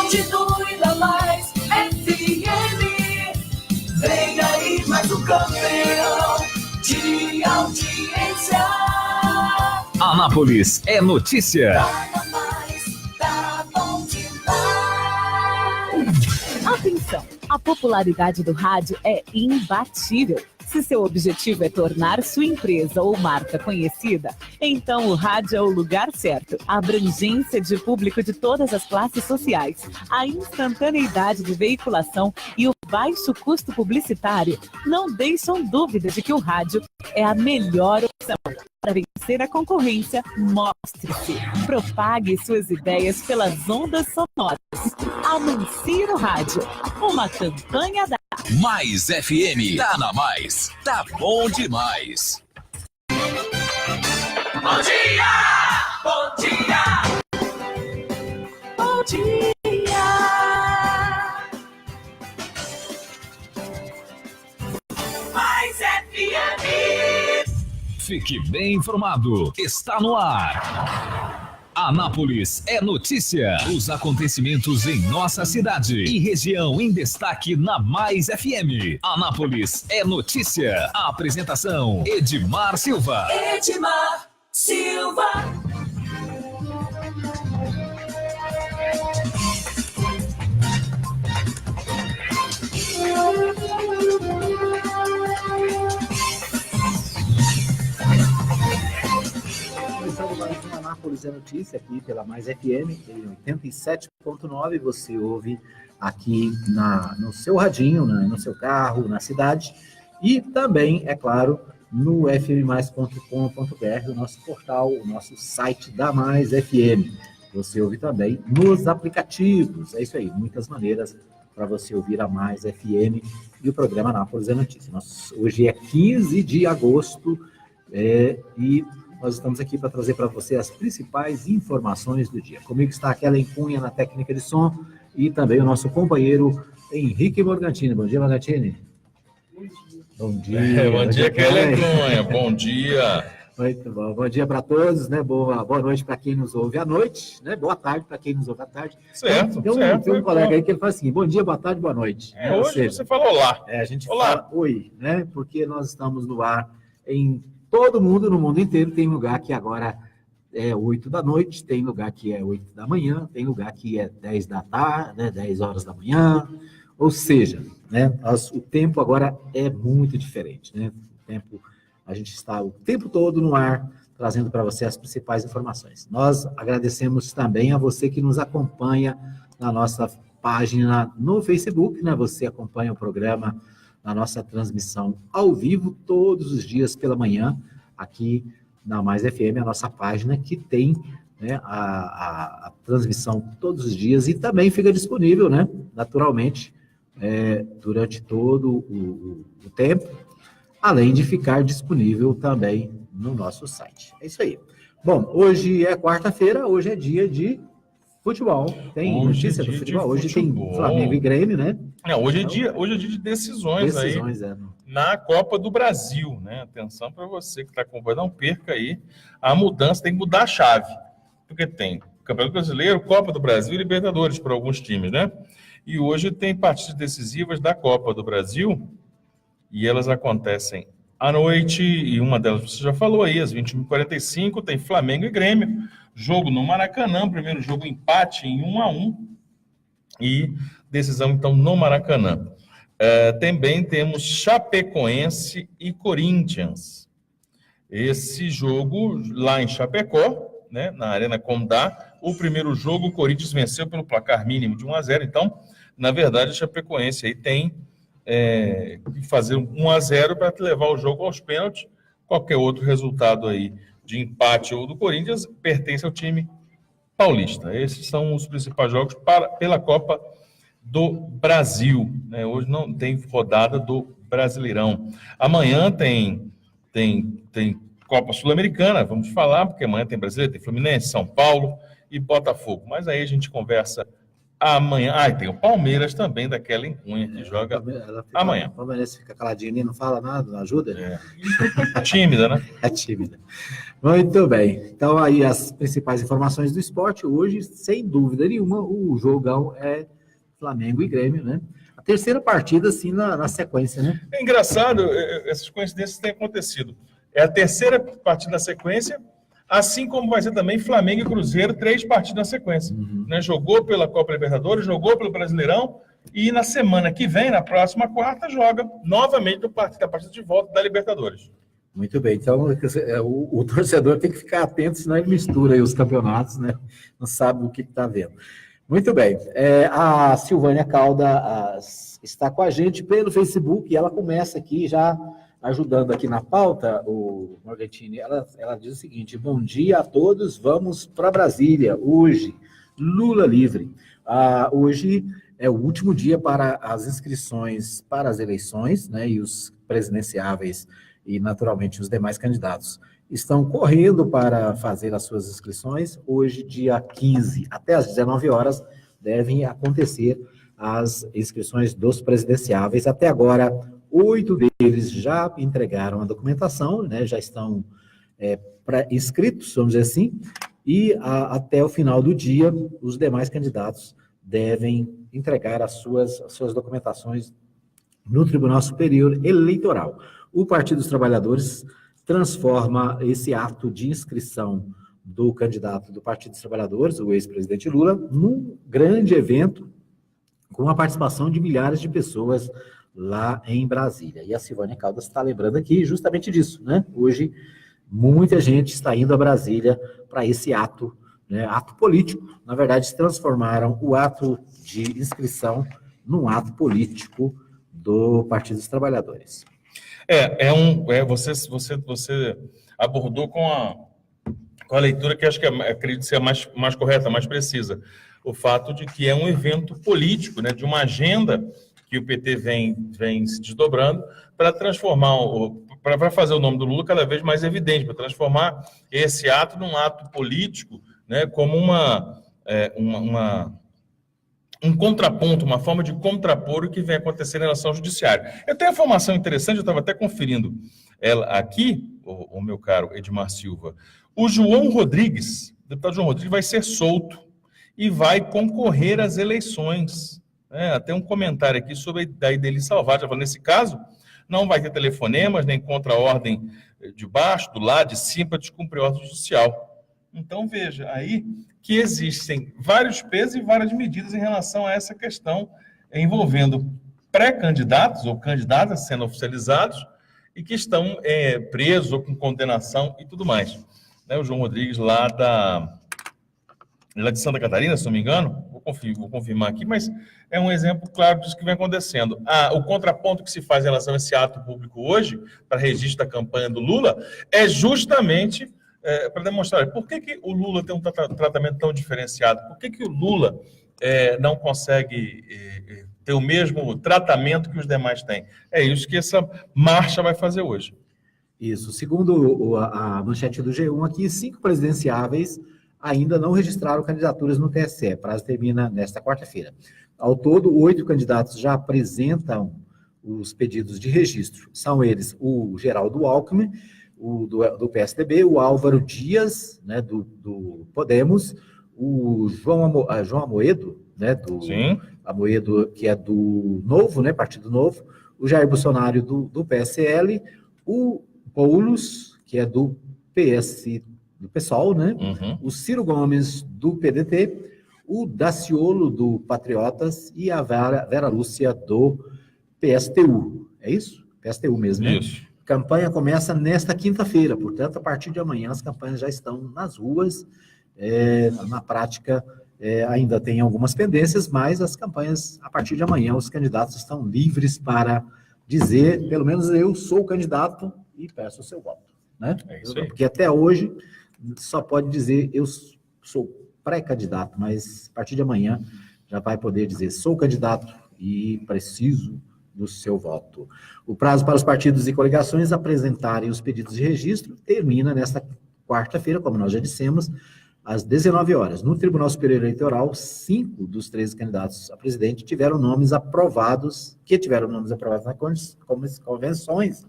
Continue na Mais FM. Vem aí mais um campeão de audiência. Anápolis é notícia. Tá mais, tá bom demais. Atenção, a popularidade do rádio é imbatível. Se seu objetivo é tornar sua empresa ou marca conhecida, então o rádio é o lugar certo. A abrangência de público de todas as classes sociais, a instantaneidade de veiculação e o baixo custo publicitário não deixam dúvida de que o rádio é a melhor opção. Para vencer a concorrência, mostre-se. Propague suas ideias pelas ondas sonoras. Anuncie no rádio. Uma campanha da Mais FM. Tá na Mais. Tá bom demais. Bom dia! Bom dia! Bom dia! Mais FM! Fique bem informado. Está no ar. Anápolis é notícia. Os acontecimentos em nossa cidade e região em destaque na Mais FM. Anápolis é notícia. A apresentação: Edmar Silva. Edmar Silva. Começando mais um Anápolis é notícia aqui pela Mais FM, em 87.9, você ouve aqui no seu radinho, no seu carro, na cidade, e também, é claro, no fmmais.com.br, o nosso portal, o nosso site da Mais FM. Você ouve também nos aplicativos, é isso aí, muitas maneiras para você ouvir a Mais FM e o programa Anápolis é notícia. Hoje é 15 de agosto e nós estamos aqui para trazer para você as principais informações do dia. Comigo está a Kellen Cunha na técnica de som e também o nosso companheiro Henrique Morgantini. Bom dia, Morgantini. Bom dia. Bom dia, Kellen Cunha. Bom dia. Muito bom. Bom dia para todos, né? Boa noite para quem nos ouve à noite, né? Boa tarde para quem nos ouve à tarde. Certo, tem um colega aí que ele fala assim, bom dia, boa tarde, boa noite. Hoje seja, você falou olá. A gente olá. Fala oi, né? Porque nós estamos no ar em todo mundo, no mundo inteiro. Tem lugar que agora é 8 da noite, tem lugar que é 8 da manhã, tem lugar que é 10 da tarde, né, 10 horas da manhã. Ou seja, né, o tempo agora é muito diferente, né? A gente está o tempo todo no ar, trazendo para você as principais informações. Nós agradecemos também a você que nos acompanha na nossa página no Facebook, né? Você acompanha o programa na nossa transmissão ao vivo, todos os dias pela manhã, aqui na Mais FM, a nossa página que tem, né, a transmissão todos os dias e também fica disponível, né, naturalmente, durante todo o tempo, além de ficar disponível também no nosso site. É isso aí. Bom, hoje é quarta-feira, hoje é dia de futebol. Tem notícia do futebol? Hoje tem Flamengo e Grêmio, né? Hoje é dia de decisões aí na Copa do Brasil, né? Atenção para você que está acompanhando, não perca aí a mudança, tem que mudar a chave, porque tem Campeonato Brasileiro, Copa do Brasil e Libertadores para alguns times, né? E hoje tem partidas decisivas da Copa do Brasil e elas acontecem à noite, e uma delas você já falou aí, às 21h45, tem Flamengo e Grêmio, jogo no Maracanã, primeiro jogo empate em 1-1 e decisão então no Maracanã. Também temos Chapecoense e Corinthians. Esse jogo lá em Chapecó, né, na Arena Condá, o primeiro jogo o Corinthians venceu pelo placar mínimo de 1-0, então, na verdade, a Chapecoense aí tem que fazer 1-0 para levar o jogo aos pênaltis. Qualquer outro resultado aí de empate ou do Corinthians pertence ao time paulista. Esses são os principais jogos pela Copa do Brasil, né? Hoje não tem rodada do Brasileirão. Amanhã tem Copa Sul-Americana, vamos falar, porque amanhã tem Brasileiro, tem Fluminense, São Paulo e Botafogo. Mas aí a gente conversa Amanhã. E tem o Palmeiras também, daquela Cunha, que joga amanhã. O Palmeiras fica caladinho ali, não fala nada, não ajuda? Tímida, né? É tímida. Muito bem. Então, aí as principais informações do esporte. Hoje, sem dúvida nenhuma, o jogão é Flamengo e Grêmio, né? A terceira partida, assim, na sequência, né? É engraçado, essas coincidências têm acontecido. É a terceira partida na sequência, assim como vai ser também Flamengo e Cruzeiro, 3 partidas na sequência. Né? Jogou pela Copa Libertadores, jogou pelo Brasileirão, e na semana que vem, na próxima quarta, joga novamente a partida de volta da Libertadores. Muito bem. Então, o torcedor tem que ficar atento, senão ele mistura aí os campeonatos, né? Não sabe o que está vendo. Muito bem. A Silvânia Calda está com a gente pelo Facebook, e ela começa aqui já ajudando aqui na pauta, o Morgantini. Ela diz o seguinte: bom dia a todos, vamos para Brasília hoje, Lula livre. Hoje é o último dia para as inscrições para as eleições, né, e os presidenciáveis e, naturalmente, os demais candidatos estão correndo para fazer as suas inscrições. Hoje, dia 15, até às 19 horas, devem acontecer as inscrições dos presidenciáveis. Até agora, 8 deles já entregaram a documentação, né, já estão inscritos, vamos dizer assim, e até o final do dia, os demais candidatos devem entregar as suas documentações no Tribunal Superior Eleitoral. O Partido dos Trabalhadores transforma esse ato de inscrição do candidato do Partido dos Trabalhadores, o ex-presidente Lula, num grande evento com a participação de milhares de pessoas lá em Brasília. E a Silvânia Caldas está lembrando aqui justamente disso, né? Hoje, muita gente está indo a Brasília para esse ato, né? Ato político. Na verdade, se transformaram o ato de inscrição num ato político do Partido dos Trabalhadores. Você abordou com a leitura que acho que acredito ser a mais correta, mais precisa. O fato de que é um evento político, né, de uma agenda que o PT vem se desdobrando para transformar, para fazer o nome do Lula cada vez mais evidente, para transformar esse ato num ato político, né, como um contraponto, uma forma de contrapor o que vem acontecendo em relação ao judiciário. Eu tenho uma informação interessante, eu estava até conferindo ela aqui, o meu caro Edmar Silva. O deputado João Rodrigues, vai ser solto e vai concorrer às eleições. Até um comentário aqui sobre a Ideli Salvati. Nesse caso, não vai ter telefonemas, nem contra-ordem de baixo, do lado, de cima, para descumprir ordem judicial. Então, veja aí que existem vários pesos e várias medidas em relação a essa questão envolvendo pré-candidatos ou candidatas sendo oficializados e que estão presos ou com condenação e tudo mais. O João Rodrigues, lá de Santa Catarina, se não me engano, vou confirmar aqui, mas é um exemplo claro disso que vem acontecendo. O contraponto que se faz em relação a esse ato público hoje, para registro da campanha do Lula, é justamente para demonstrar por que o Lula tem um tratamento tão diferenciado, por que o Lula não consegue ter o mesmo tratamento que os demais têm. É isso que essa marcha vai fazer hoje. Isso. Segundo a manchete do G1 aqui, 5 presidenciáveis ainda não registraram candidaturas no TSE. Prazo termina nesta quarta-feira. Ao todo, 8 candidatos já apresentam os pedidos de registro. São eles o Geraldo Alckmin, do PSDB, o Álvaro Dias, né, do Podemos, o João Amoedo, né, Amoedo, que é do Novo, né, Partido Novo, o Jair Bolsonaro do PSL, o Boulos, que é do PSOL, né, o Ciro Gomes, do PDT, o Daciolo, do Patriotas, e a Vera Lúcia, do PSTU. É isso? PSTU mesmo, né? Isso. A campanha começa nesta quinta-feira, portanto, a partir de amanhã as campanhas já estão nas ruas. Na prática, ainda tem algumas pendências, mas as campanhas, a partir de amanhã, os candidatos estão livres para dizer, pelo menos eu sou o candidato e peço o seu voto. Né? É isso aí. Porque até hoje só pode dizer eu sou pré-candidato, mas a partir de amanhã já vai poder dizer sou candidato e preciso do seu voto. O prazo para os partidos e coligações apresentarem os pedidos de registro termina nesta quarta-feira, como nós já dissemos, às 19 horas. No Tribunal Superior Eleitoral, 5 dos 13 candidatos a presidente tiveram nomes aprovados nas convenções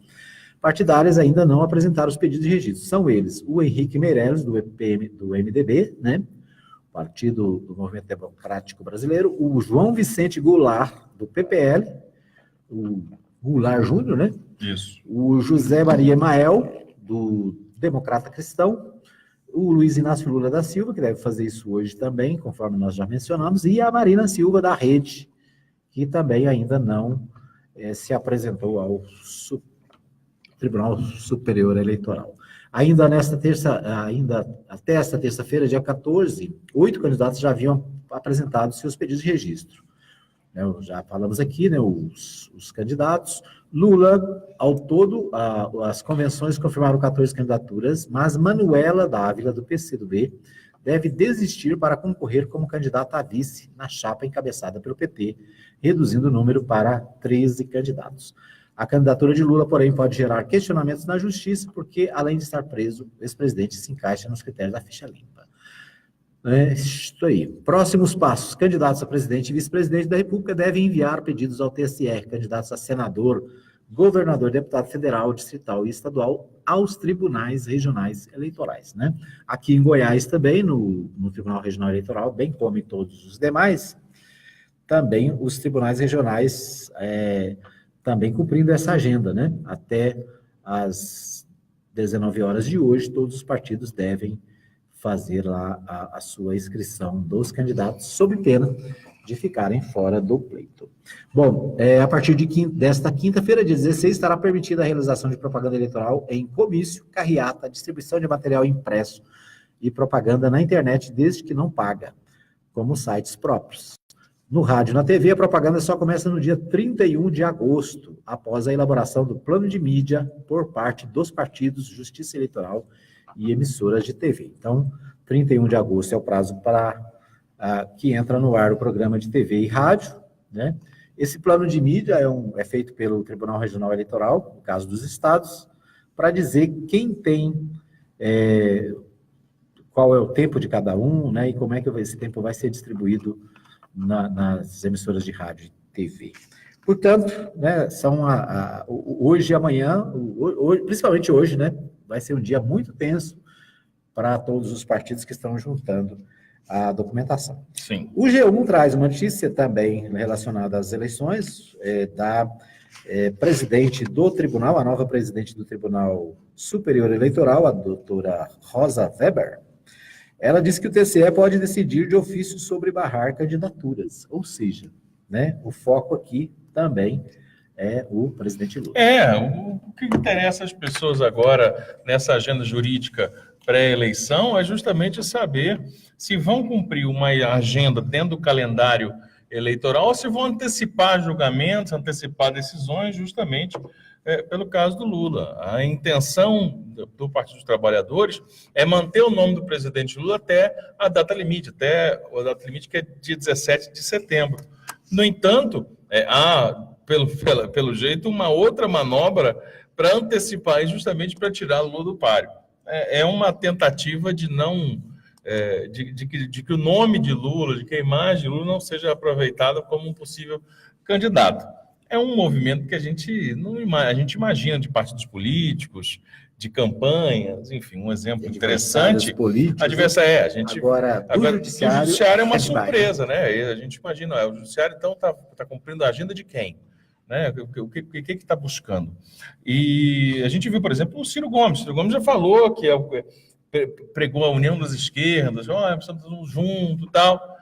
partidárias, ainda não apresentaram os pedidos de registro. São eles o Henrique Meirelles, do MDB, né? Partido do Movimento Democrático Brasileiro, o João Vicente Goulart, do PPL, o Goulart Júnior, né? Isso. O José Maria Emael, do Democrata Cristão, o Luiz Inácio Lula da Silva, que deve fazer isso hoje também, conforme nós já mencionamos, e a Marina Silva, da Rede, que também ainda não se apresentou ao Tribunal Superior Eleitoral. Ainda até esta terça-feira, dia 14, 8 candidatos já haviam apresentado seus pedidos de registro. Já falamos aqui, né, os candidatos. Lula, ao todo, as convenções confirmaram 14 candidaturas, mas Manuela Dávila, do PCdoB, deve desistir para concorrer como candidata a vice na chapa encabeçada pelo PT, reduzindo o número para 13 candidatos. A candidatura de Lula, porém, pode gerar questionamentos na justiça, porque, além de estar preso, o ex-presidente se encaixa nos critérios da ficha limpa. É isso aí. Próximos passos. Candidatos a presidente e vice-presidente da República devem enviar pedidos ao TSE, candidatos a senador, governador, deputado federal, distrital e estadual, aos tribunais regionais eleitorais, né? Aqui em Goiás também, no Tribunal Regional Eleitoral, bem como em todos os demais, também os tribunais regionais também cumprindo essa agenda, né? Até às 19 horas de hoje, todos os partidos devem fazer lá a sua inscrição dos candidatos, sob pena de ficarem fora do pleito. Bom, a partir desta quinta-feira, dia 16, estará permitida a realização de propaganda eleitoral em comício, carreata, distribuição de material impresso e propaganda na internet, desde que não paga, como sites próprios. No rádio e na TV, a propaganda só começa no dia 31 de agosto, após a elaboração do plano de mídia por parte dos partidos, Justiça Eleitoral e emissoras de TV. Então, 31 de agosto é o prazo para que entra no ar o programa de TV e rádio, né? Esse plano de mídia é feito pelo Tribunal Regional Eleitoral, no caso dos estados, para dizer quem tem, qual é o tempo de cada um, né? E como é que esse tempo vai ser distribuído nas emissoras de rádio e TV. Portanto, né, hoje e amanhã, principalmente hoje, né, vai ser um dia muito tenso para todos os partidos que estão juntando a documentação. Sim. O G1 traz uma notícia também relacionada às eleições da presidente do tribunal, a nova presidente do Tribunal Superior Eleitoral, a doutora Rosa Weber. Ela disse que o TSE pode decidir de ofício sobre barrar candidaturas, ou seja, né, o foco aqui também é o presidente Lula. O que interessa às pessoas agora nessa agenda jurídica pré-eleição é justamente saber se vão cumprir uma agenda dentro do calendário eleitoral ou se vão antecipar julgamentos, antecipar decisões justamente pelo caso do Lula. A intenção do Partido dos Trabalhadores é manter o nome do presidente Lula até a data limite, que é dia 17 de setembro. No entanto, há, pelo jeito, uma outra manobra para antecipar, justamente para tirar o Lula do páreo. É uma tentativa de não... de que o nome de Lula, de que a imagem de Lula não seja aproveitada como um possível candidato. É um movimento que a gente imagina de partidos políticos, de campanhas, enfim, um exemplo interessante. A gente agora o judiciário é uma surpresa, né? A gente imagina, o judiciário então está cumprindo a agenda de quem? Né? O que está buscando? E a gente viu, por exemplo, o Ciro Gomes. O Ciro Gomes já falou que pregou a união das esquerdas, estamos juntos e tal.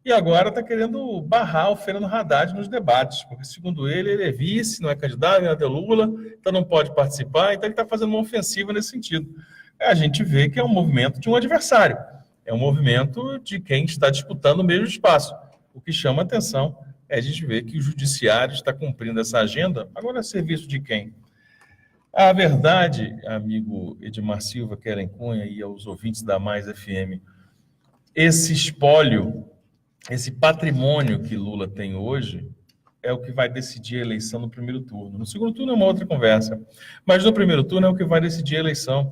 E agora está querendo barrar o Fernando Haddad nos debates, porque, segundo ele é vice, não é candidato, não é de Lula, então não pode participar, então ele está fazendo uma ofensiva nesse sentido. A gente vê que é um movimento de um adversário, é um movimento de quem está disputando o mesmo espaço. O que chama a atenção é a gente ver que o judiciário está cumprindo essa agenda, agora a serviço de quem? A verdade, amigo Edmar Silva, Keren Cunha e aos ouvintes da Mais FM, esse espólio, esse patrimônio que Lula tem hoje é o que vai decidir a eleição no primeiro turno. No segundo turno é uma outra conversa, mas no primeiro turno é o que vai decidir a eleição.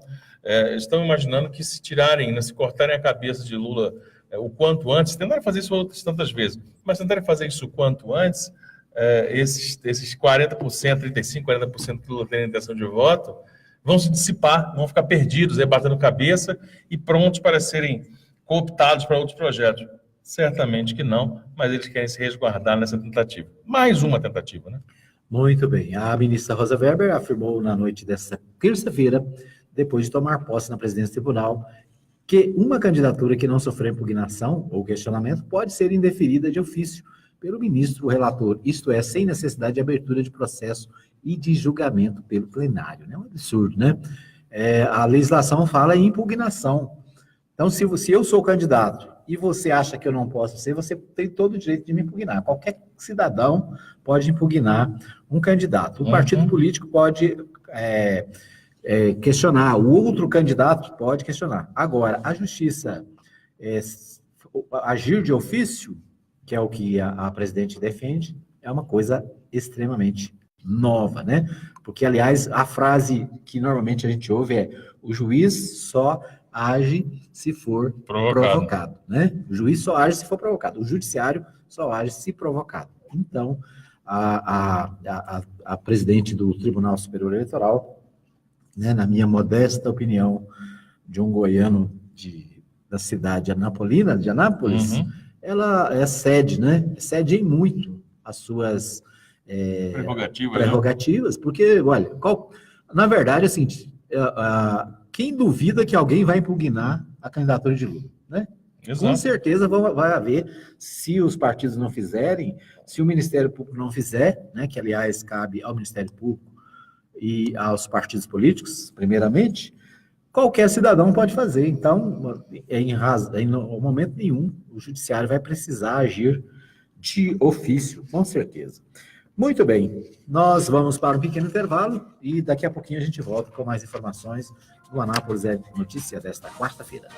estão imaginando que se tirarem, se cortarem a cabeça de Lula o quanto antes, tentaram fazer isso outras tantas vezes, mas tentarem fazer isso o quanto antes, esses 40%, 35%, 40% que Lula tem a intenção de voto, vão se dissipar, vão ficar perdidos, batendo cabeça e prontos para serem cooptados para outros projetos. Certamente que não, mas eles querem se resguardar nessa tentativa. Mais uma tentativa, né? Muito bem. A ministra Rosa Weber afirmou na noite desta terça-feira, depois de tomar posse na presidência do tribunal, que uma candidatura que não sofreu impugnação ou questionamento pode ser indeferida de ofício pelo ministro relator, isto é, sem necessidade de abertura de processo e de julgamento pelo plenário. É um absurdo, né? A legislação fala em impugnação. Então, se eu sou candidato e você acha que eu não posso ser, você tem todo o direito de me impugnar. Qualquer cidadão pode impugnar um candidato. Um partido político pode questionar, o outro candidato pode questionar. Agora, a justiça agir de ofício, que é o que a presidente defende, é uma coisa extremamente nova, né? Porque, aliás, a frase que normalmente a gente ouve é: o juiz só age se for provocado, né? O juiz só age se for provocado. O judiciário só age se provocado. Então, a presidente do Tribunal Superior Eleitoral, né, na minha modesta opinião, de um goiano da cidade anapolina, de Anápolis, ela cede, né? Cede em muito as suas prerrogativas, porque, olha, na verdade, assim, quem duvida que alguém vai impugnar a candidatura de Lula, né? Exato. Com certeza vai haver, se os partidos não fizerem, se o Ministério Público não fizer, né, que aliás cabe ao Ministério Público e aos partidos políticos, primeiramente, qualquer cidadão pode fazer. Então, em momento nenhum, o judiciário vai precisar agir de ofício, com certeza. Muito bem, nós vamos para um pequeno intervalo e daqui a pouquinho a gente volta com mais informações do Anápolis é Notícia desta quarta-feira.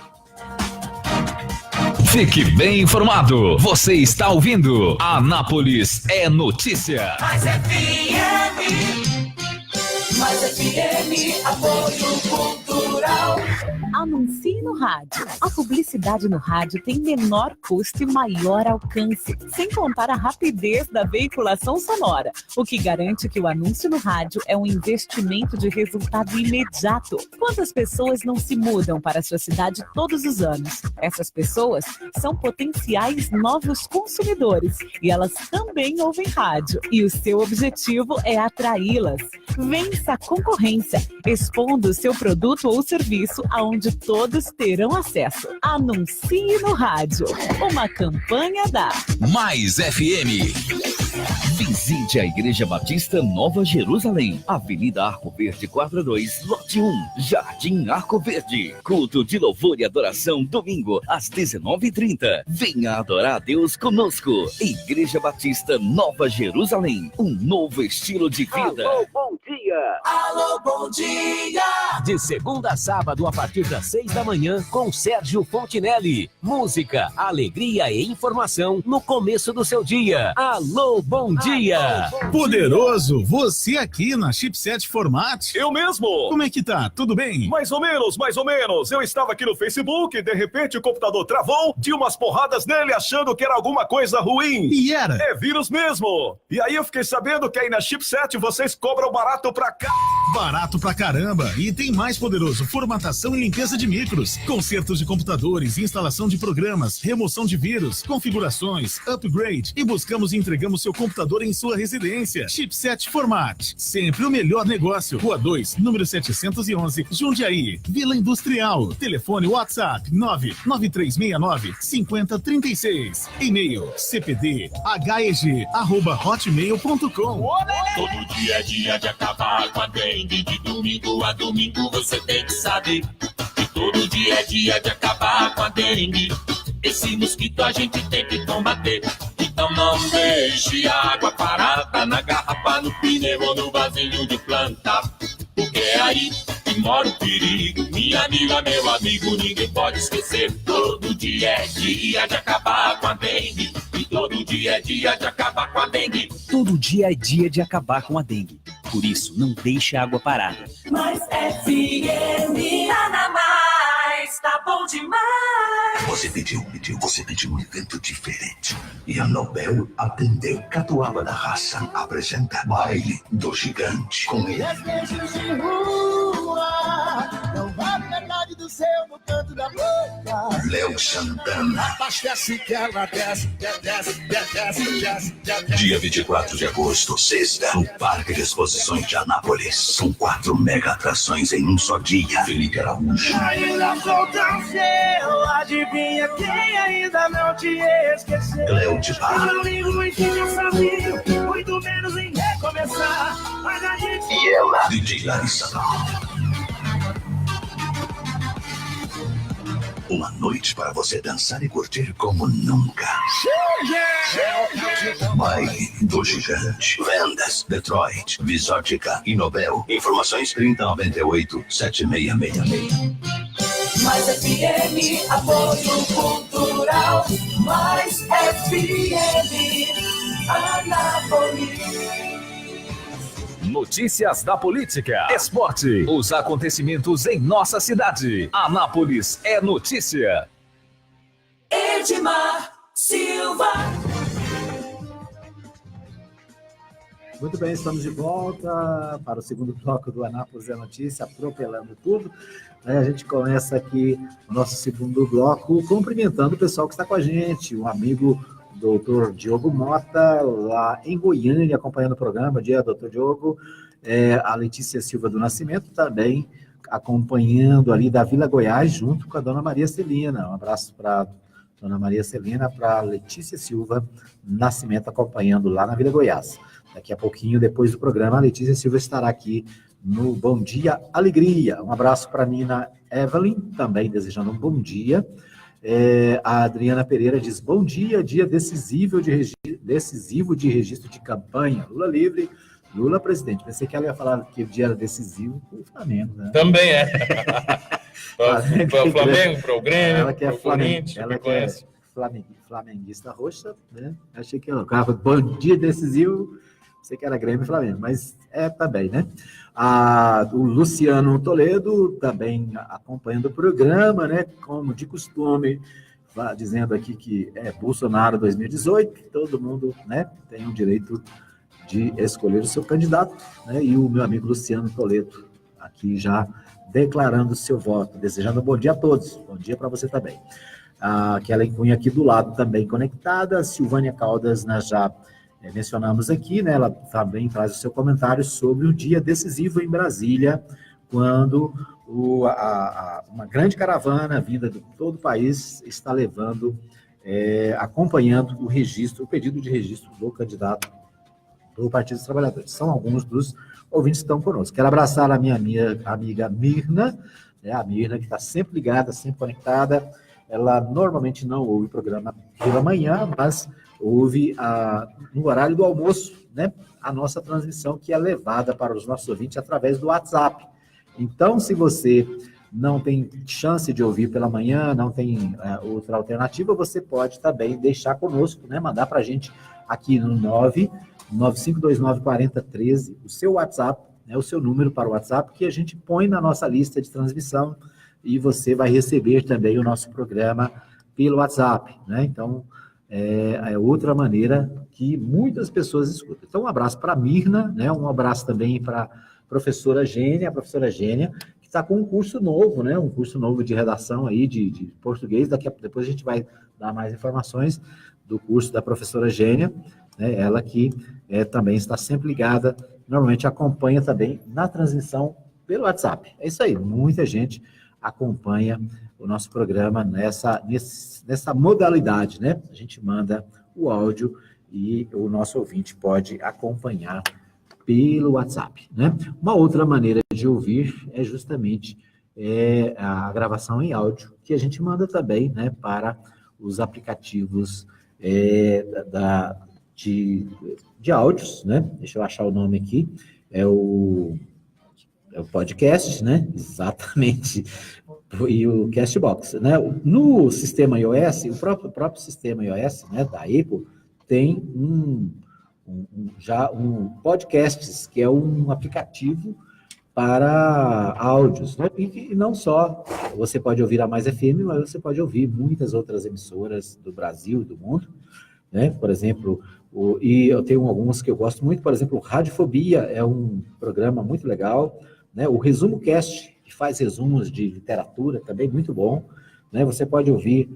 Fique bem informado. Você está ouvindo Anápolis é Notícia. Mais FM, apoio cultural. Anuncie no rádio. A publicidade no rádio tem menor custo e maior alcance, sem contar a rapidez da veiculação sonora, o que garante que o anúncio no rádio é um investimento de resultado imediato. Quantas pessoas não se mudam para a sua cidade todos os anos? Essas pessoas são potenciais novos consumidores e elas também ouvem rádio. E o seu objetivo é atraí-las. Vença a concorrência, expondo o seu produto ou serviço aonde todos terão acesso. Anuncie no rádio. Uma campanha da Mais FM. Visite a Igreja Batista Nova Jerusalém, Avenida Arco Verde 42, Lote 1, Jardim Arco Verde. Culto de louvor e adoração, domingo, às 19h30. Venha adorar a Deus conosco. Igreja Batista Nova Jerusalém, um novo estilo de vida. Alô, bom dia! Alô, bom dia! De segunda a sábado, a partir das 6 da manhã, com Sérgio Fontinelli. Música, alegria e informação no começo do seu dia. Alô, bom dia! Poderoso, você aqui na Chipset Format? Eu mesmo! Como é que tá? Tudo bem? Mais ou menos, mais ou menos. Eu estava aqui no Facebook e de repente o computador travou, tinha umas porradas nele achando que era alguma coisa ruim. E era? É vírus mesmo. E aí eu fiquei sabendo que aí na Chipset vocês cobram barato pra cá. Barato pra caramba. E tem mais, Poderoso, formatação e limpeza de micros, consertos de computadores, instalação de programas, remoção de vírus, configurações, upgrade e buscamos e entregamos seu computador em sua residência. Chipset Format, sempre o melhor negócio. Rua 2, número 711, Jundiaí, Vila Industrial. Telefone WhatsApp 99369-5036. E-mail cpdheg@hotmail.com. Todo dia é dia de acabar com a dengue. De domingo a domingo você tem que saber que todo dia é dia de acabar com a dengue. Esse mosquito a gente tem que combater. Então não deixe a água parada na garrafa, no pneu ou no vasilho de planta, porque é aí que mora o perigo. Minha amiga, meu amigo, ninguém pode esquecer. Todo dia é dia de acabar com a dengue. E todo dia é dia de acabar com a dengue. Todo dia é dia de acabar com a dengue. Por isso, não deixe a água parada. Mais FM, nada mais, tá bom demais. Você pediu um evento diferente. E a Nobel atendeu. Catuaba da Raça apresenta Baile do Gigante com ele. Beijos de rua, não vale metade do seu no canto da boca. Léo Santana. Abastece que ela desce. Dia 24 de agosto, sexta, no Parque de Exposições de Anápolis. Com 4 mega atrações em um só dia. Felipe Araújo. Ainda falta o seu, adivinha quem ainda não te esqueceu. Léo de Bar. Eu não ligo muito em sabia, muito menos em recomeçar. Mas a gente... E ela, DJ Larissa. Uma noite para você dançar e curtir como nunca. Baile do Gigante. Vendas, Detroit, Visótica e Nobel. Informações 3098-7666. Mais FM, apoio cultural. Mais FM, Anápolis. Notícias da política, esporte, os acontecimentos em nossa cidade. Anápolis é notícia. Edmar Silva. Muito bem, estamos de volta para o segundo bloco do Anápolis é Notícia, atropelando tudo. A gente começa aqui o nosso segundo bloco cumprimentando o pessoal que está com a gente, um amigo doutor Diogo Mota, lá em Goiânia, acompanhando o programa. Dia, doutor Diogo. A Letícia Silva do Nascimento também acompanhando ali da Vila Goiás, junto com a dona Maria Celina. Um abraço para dona Maria Celina, para Letícia Silva Nascimento, acompanhando lá na Vila Goiás. Daqui a pouquinho, depois do programa, a Letícia Silva estará aqui no Bom Dia Alegria. Um abraço para a Nina Evelyn, também desejando um bom dia. A Adriana Pereira diz, bom dia, dia decisivo de registro de campanha. Lula livre, Lula presidente. Pensei que ela ia falar que o dia era decisivo para o Flamengo, né? Também é. Para o Flamengo, para o Grêmio, ela que é flamenguista roxa, né? Achei que ela falava bom dia decisivo, sei que era Grêmio e Flamengo, mas também, né? O Luciano Toledo também acompanhando o programa, né? Como de costume, dizendo aqui que é Bolsonaro 2018, todo mundo, né, tem o direito de escolher o seu candidato, né? E o meu amigo Luciano Toledo aqui já declarando o seu voto, desejando um bom dia a todos, bom dia para você também. A Kellen Cunha aqui do lado também conectada, Silvânia Caldas, nós já mencionamos aqui, né? Ela também traz o seu comentário sobre o dia decisivo em Brasília, quando uma grande caravana vinda de todo o país está levando, acompanhando o pedido de registro do candidato do Partido dos Trabalhadores. São alguns dos ouvintes que estão conosco. Quero abraçar a minha amiga Mirna, né? A Mirna que está sempre ligada, sempre conectada. Ela normalmente não ouve o programa pela manhã, mas ouve no horário do almoço, né, a nossa transmissão que é levada para os nossos ouvintes através do WhatsApp. Então, se você não tem chance de ouvir pela manhã, não tem outra alternativa, você pode também deixar conosco, né, mandar para a gente aqui no 995294013, o seu WhatsApp, né, o seu número para o WhatsApp, que a gente põe na nossa lista de transmissão e você vai receber também o nosso programa pelo WhatsApp, né? Então, é outra maneira que muitas pessoas escutam. Então, um abraço para a Mirna, né? Um abraço também para a professora Gênia, que está com um curso novo, né? Um curso novo de redação aí, de português. Depois a gente vai dar mais informações do curso da professora Gênia, né? Ela que também está sempre ligada, normalmente acompanha também na transmissão pelo WhatsApp. É isso aí, muita gente acompanha o nosso programa nessa modalidade, né? A gente manda o áudio e o nosso ouvinte pode acompanhar pelo WhatsApp, né? Uma outra maneira de ouvir é justamente a gravação em áudio, que a gente manda também, né, para os aplicativos de áudios, né? Deixa eu achar o nome aqui. É o podcast, né? Exatamente. E o Castbox, né? No sistema iOS, o próprio sistema iOS, né, da Apple, tem um podcasts, que é um aplicativo para áudios, né? E não só você pode ouvir a Mais FM, mas você pode ouvir muitas outras emissoras do Brasil e do mundo, né? Por exemplo, e eu tenho algumas que eu gosto muito, por exemplo, Radiofobia é um programa muito legal, né? O Resumo Cast, que faz resumos de literatura, também muito bom, né? Você pode ouvir,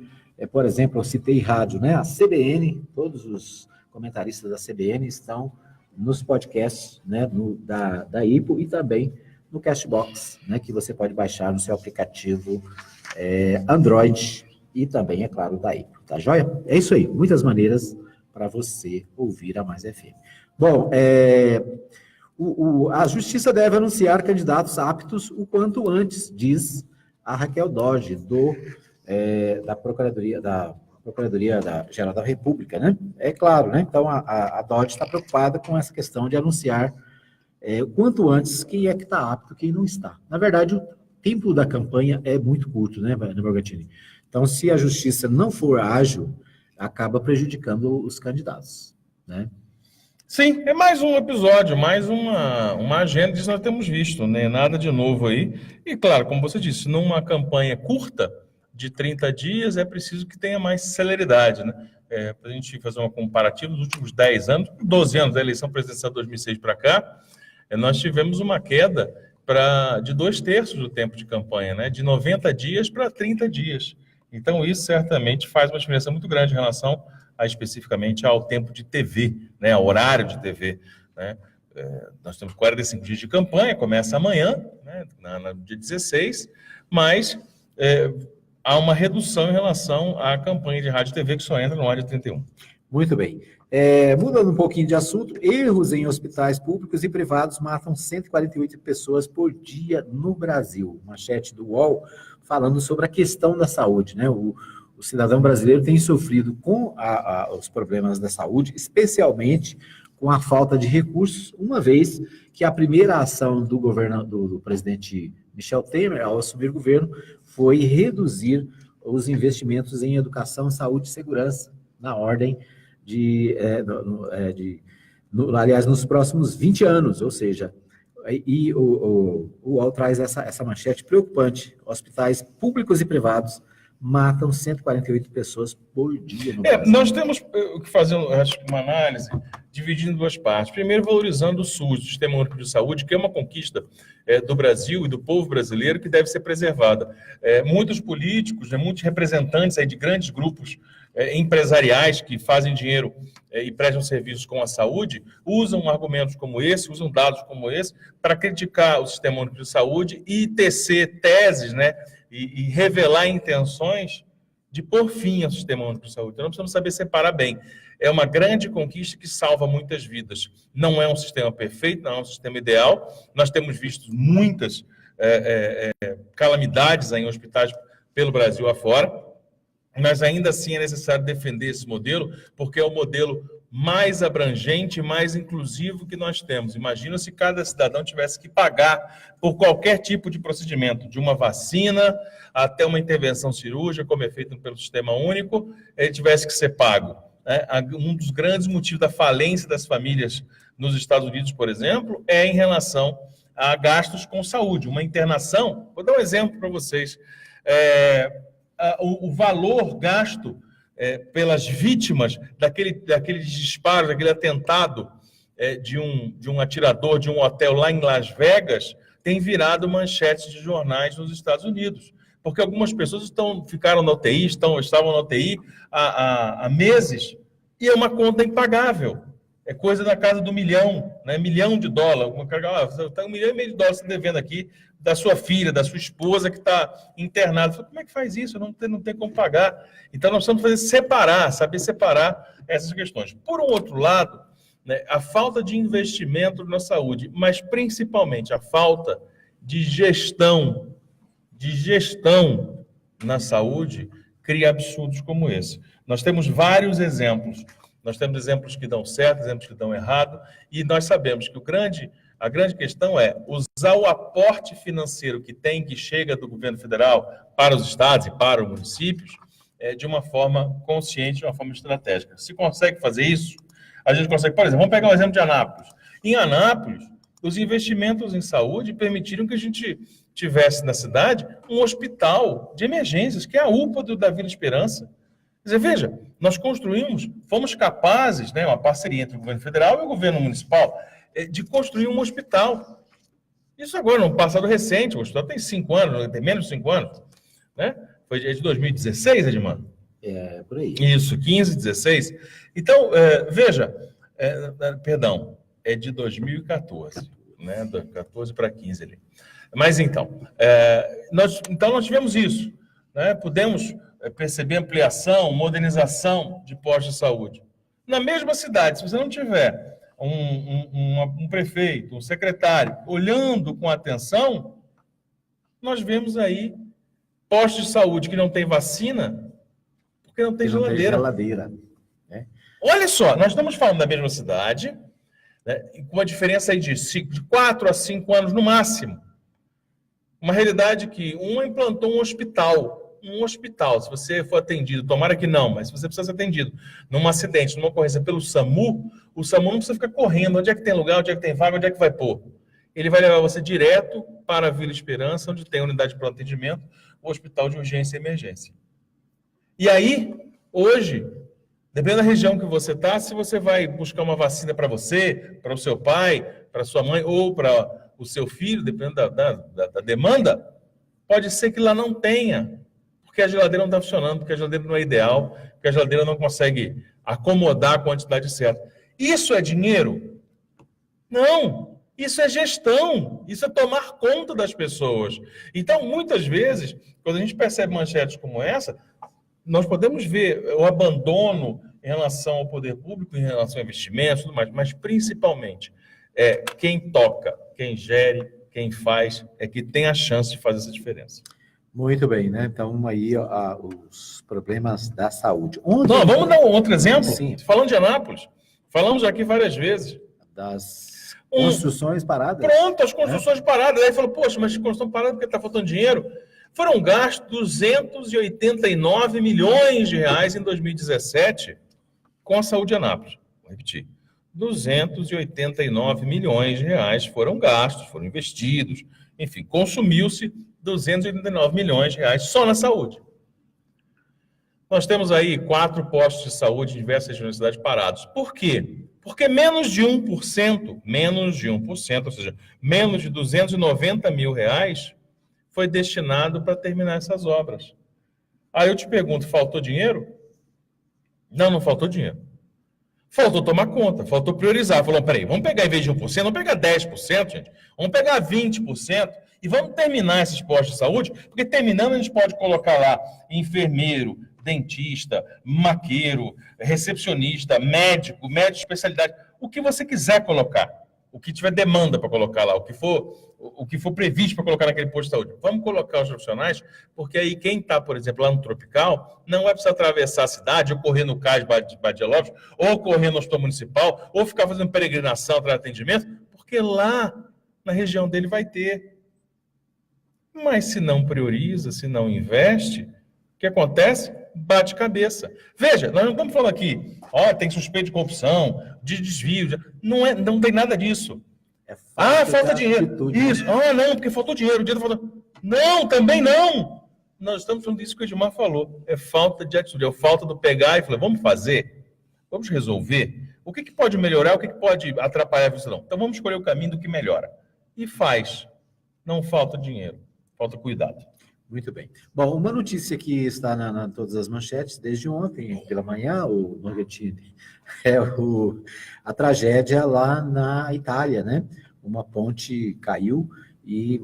por exemplo, eu citei rádio, né? A CBN, todos os comentaristas da CBN estão nos podcasts, né? Da IPO e também no Castbox, né? Que você pode baixar no seu aplicativo Android e também, é claro, da IPO, tá joia? É isso aí, muitas maneiras para você ouvir a Mais FM. Bom, a Justiça deve anunciar candidatos aptos o quanto antes, diz a Raquel Dodge, da Procuradoria-Geral da República, né? É claro, né? Então, a Dodge está preocupada com essa questão de anunciar o quanto antes quem é que está apto, quem não está. Na verdade, o tempo da campanha é muito curto, né, Morgatini? Então, se a Justiça não for ágil, acaba prejudicando os candidatos, né? Sim, é mais um episódio, mais uma agenda disso nós temos visto, né? Nada de novo aí. E claro, como você disse, numa campanha curta de 30 dias, é preciso que tenha mais celeridade, né? Para a gente fazer uma comparativa, nos últimos 10 anos, 12 anos da eleição presidencial de 2006 para cá, nós tivemos uma queda de 2/3 do tempo de campanha, né? De 90 dias para 30 dias. Então, isso certamente faz uma diferença muito grande em relação especificamente ao tempo de TV, né, ao horário de TV, né? Nós temos 45 dias de campanha, começa amanhã, né, no dia 16, mas há uma redução em relação à campanha de rádio e TV que só entra no ar de 31. Muito bem. Mudando um pouquinho de assunto, erros em hospitais públicos e privados matam 148 pessoas por dia no Brasil. Manchete do UOL falando sobre a questão da saúde, né? O cidadão brasileiro tem sofrido com os problemas da saúde, especialmente com a falta de recursos, uma vez que a primeira ação do presidente Michel Temer, ao assumir o governo, foi reduzir os investimentos em educação, saúde e segurança, na ordem aliás, nos próximos 20 anos, ou seja, o UOL traz essa manchete preocupante: hospitais públicos e privados matam 148 pessoas por dia no Brasil. Nós temos que fazer, acho que uma análise dividindo em duas partes. Primeiro, valorizando o SUS, o Sistema Único de Saúde, que é uma conquista do Brasil e do povo brasileiro que deve ser preservada. Muitos políticos, muitos representantes aí de grandes grupos empresariais que fazem dinheiro e prestam serviços com a saúde, usam argumentos como esse, usam dados como esse, para criticar o Sistema Único de Saúde e tecer teses, né, e revelar intenções de pôr fim ao Sistema Único de Saúde. Então, nós precisamos saber separar bem. É uma grande conquista que salva muitas vidas. Não é um sistema perfeito, não é um sistema ideal. Nós temos visto muitas calamidades em hospitais pelo Brasil afora, mas ainda assim é necessário defender esse modelo, porque é o modelo mais abrangente e mais inclusivo que nós temos. Imagina se cada cidadão tivesse que pagar por qualquer tipo de procedimento, de uma vacina até uma intervenção cirúrgica, como é feito pelo Sistema Único, ele tivesse que ser pago, né? Um dos grandes motivos da falência das famílias nos Estados Unidos, por exemplo, é em relação a gastos com saúde. Uma internação, vou dar um exemplo para vocês, o valor gasto pelas vítimas daquele disparo, daquele atentado de um atirador de um hotel lá em Las Vegas, tem virado manchetes de jornais nos Estados Unidos. Porque algumas pessoas ficaram na UTI, estavam na UTI há meses, e é uma conta impagável. É coisa da casa do milhão, né? $1 milhão. Você está $1,5 milhão se devendo aqui da sua filha, da sua esposa que está internada. Como é que faz isso? Não tem como pagar. Então, nós precisamos saber separar essas questões. Por um outro lado, né, a falta de investimento na saúde, mas principalmente a falta de gestão na saúde, cria absurdos como esse. Nós temos vários exemplos. Nós temos exemplos que dão certo, exemplos que dão errado, e nós sabemos que a grande questão é usar o aporte financeiro que chega do governo federal para os estados e para os municípios de uma forma consciente, de uma forma estratégica. Se consegue fazer isso, A gente consegue, por exemplo, vamos pegar um exemplo de Anápolis. Em Anápolis, os investimentos em saúde permitiram que a gente tivesse na cidade um hospital de emergências, que é a UPA da Vila Esperança. Quer dizer, veja, nós construímos, fomos capazes, né, uma parceria entre o governo federal e o governo municipal, de construir um hospital. Isso agora, no passado recente, o hospital tem 5 anos, tem menos de 5 anos, né? Foi de 2016, Edmar? Por aí. Isso, 15, 16. Então, veja, perdão, é de 2014, né? 14 para 15 ali. Mas então, nós tivemos isso, né? Pudemos perceber ampliação, modernização de postos de saúde. Na mesma cidade, se você não tiver um prefeito, um secretário, olhando com atenção, nós vemos aí postos de saúde que não tem vacina, porque não tem geladeira. Né? Olha só, nós estamos falando da mesma cidade, né, com uma diferença aí de 4 a 5 anos no máximo. Uma realidade que implantou um hospital, se você for atendido, tomara que não, mas se você precisa ser atendido num acidente, numa ocorrência pelo SAMU, o SAMU não precisa ficar correndo, onde é que tem lugar, onde é que tem vaga, onde é que vai pôr. Ele vai levar você direto para a Vila Esperança, onde tem a unidade de pronto atendimento, o hospital de urgência e emergência. E aí, hoje, dependendo da região que você está, se você vai buscar uma vacina para você, para o seu pai, para sua mãe ou para o seu filho, dependendo da demanda, pode ser que lá não tenha, porque a geladeira não está funcionando, porque a geladeira não é ideal, porque a geladeira não consegue acomodar a quantidade certa. Isso é dinheiro? Não, isso é gestão, isso é tomar conta das pessoas. Então, muitas vezes, quando a gente percebe manchetes como essa, nós podemos ver o abandono em relação ao poder público, em relação a investimentos, tudo mais, mas principalmente quem toca, quem gere, quem faz, é que tem a chance de fazer essa diferença. Muito bem, né? Então, aí, os problemas da saúde. Vamos dar um outro exemplo? Sim. Falando de Anápolis, falamos aqui várias vezes. Das construções paradas. Pronto, as construções paradas. Aí falou, poxa, mas construção parada porque está faltando dinheiro. Foram gastos 289 milhões de reais em 2017 com a saúde de Anápolis. Vou repetir. 289 milhões de reais foram gastos, foram investidos. Enfim, consumiu-se 289 milhões de reais só na saúde. Nós temos aí 4 postos de saúde em diversas regiões da cidade parados. Por quê? Porque menos de 1%, ou seja, menos de 290 mil reais foi destinado para terminar essas obras. Aí eu te pergunto, faltou dinheiro? Não faltou dinheiro. Faltou tomar conta, faltou priorizar. Falou, peraí, vamos pegar em vez de 1%, vamos pegar 10%, gente. Vamos pegar 20% e vamos terminar esses postos de saúde, porque terminando a gente pode colocar lá enfermeiro, dentista, maqueiro, recepcionista, médico de especialidade, o que você quiser colocar, o que tiver demanda para colocar lá, o que for previsto para colocar naquele posto de saúde. Vamos colocar os profissionais, porque aí quem está, por exemplo, lá no Tropical, não vai precisar atravessar a cidade, ou correr no CAIS de Badia Lopes, ou correr no Hospital Municipal, ou ficar fazendo peregrinação atrás de atendimento, porque lá na região dele vai ter. Mas se não prioriza, se não investe, o que acontece? Bate cabeça. Veja, nós não estamos falando aqui, tem suspeita de corrupção, de desvio, não tem nada disso. Falta dinheiro. Isso. Não, porque faltou dinheiro. O dinheiro faltou. Não, também não. Nós estamos falando disso que o Edmar falou. É falta de atitude, é falta do pegar e falar, vamos fazer? Vamos resolver? O que pode melhorar, o que pode atrapalhar a visão? Então vamos escolher o caminho do que melhora. E faz. Não falta dinheiro, falta cuidado. Muito bem. Bom, uma notícia que está na todas as manchetes desde ontem, pela manhã, o Norbertini, a tragédia lá na Itália, né? Uma ponte caiu e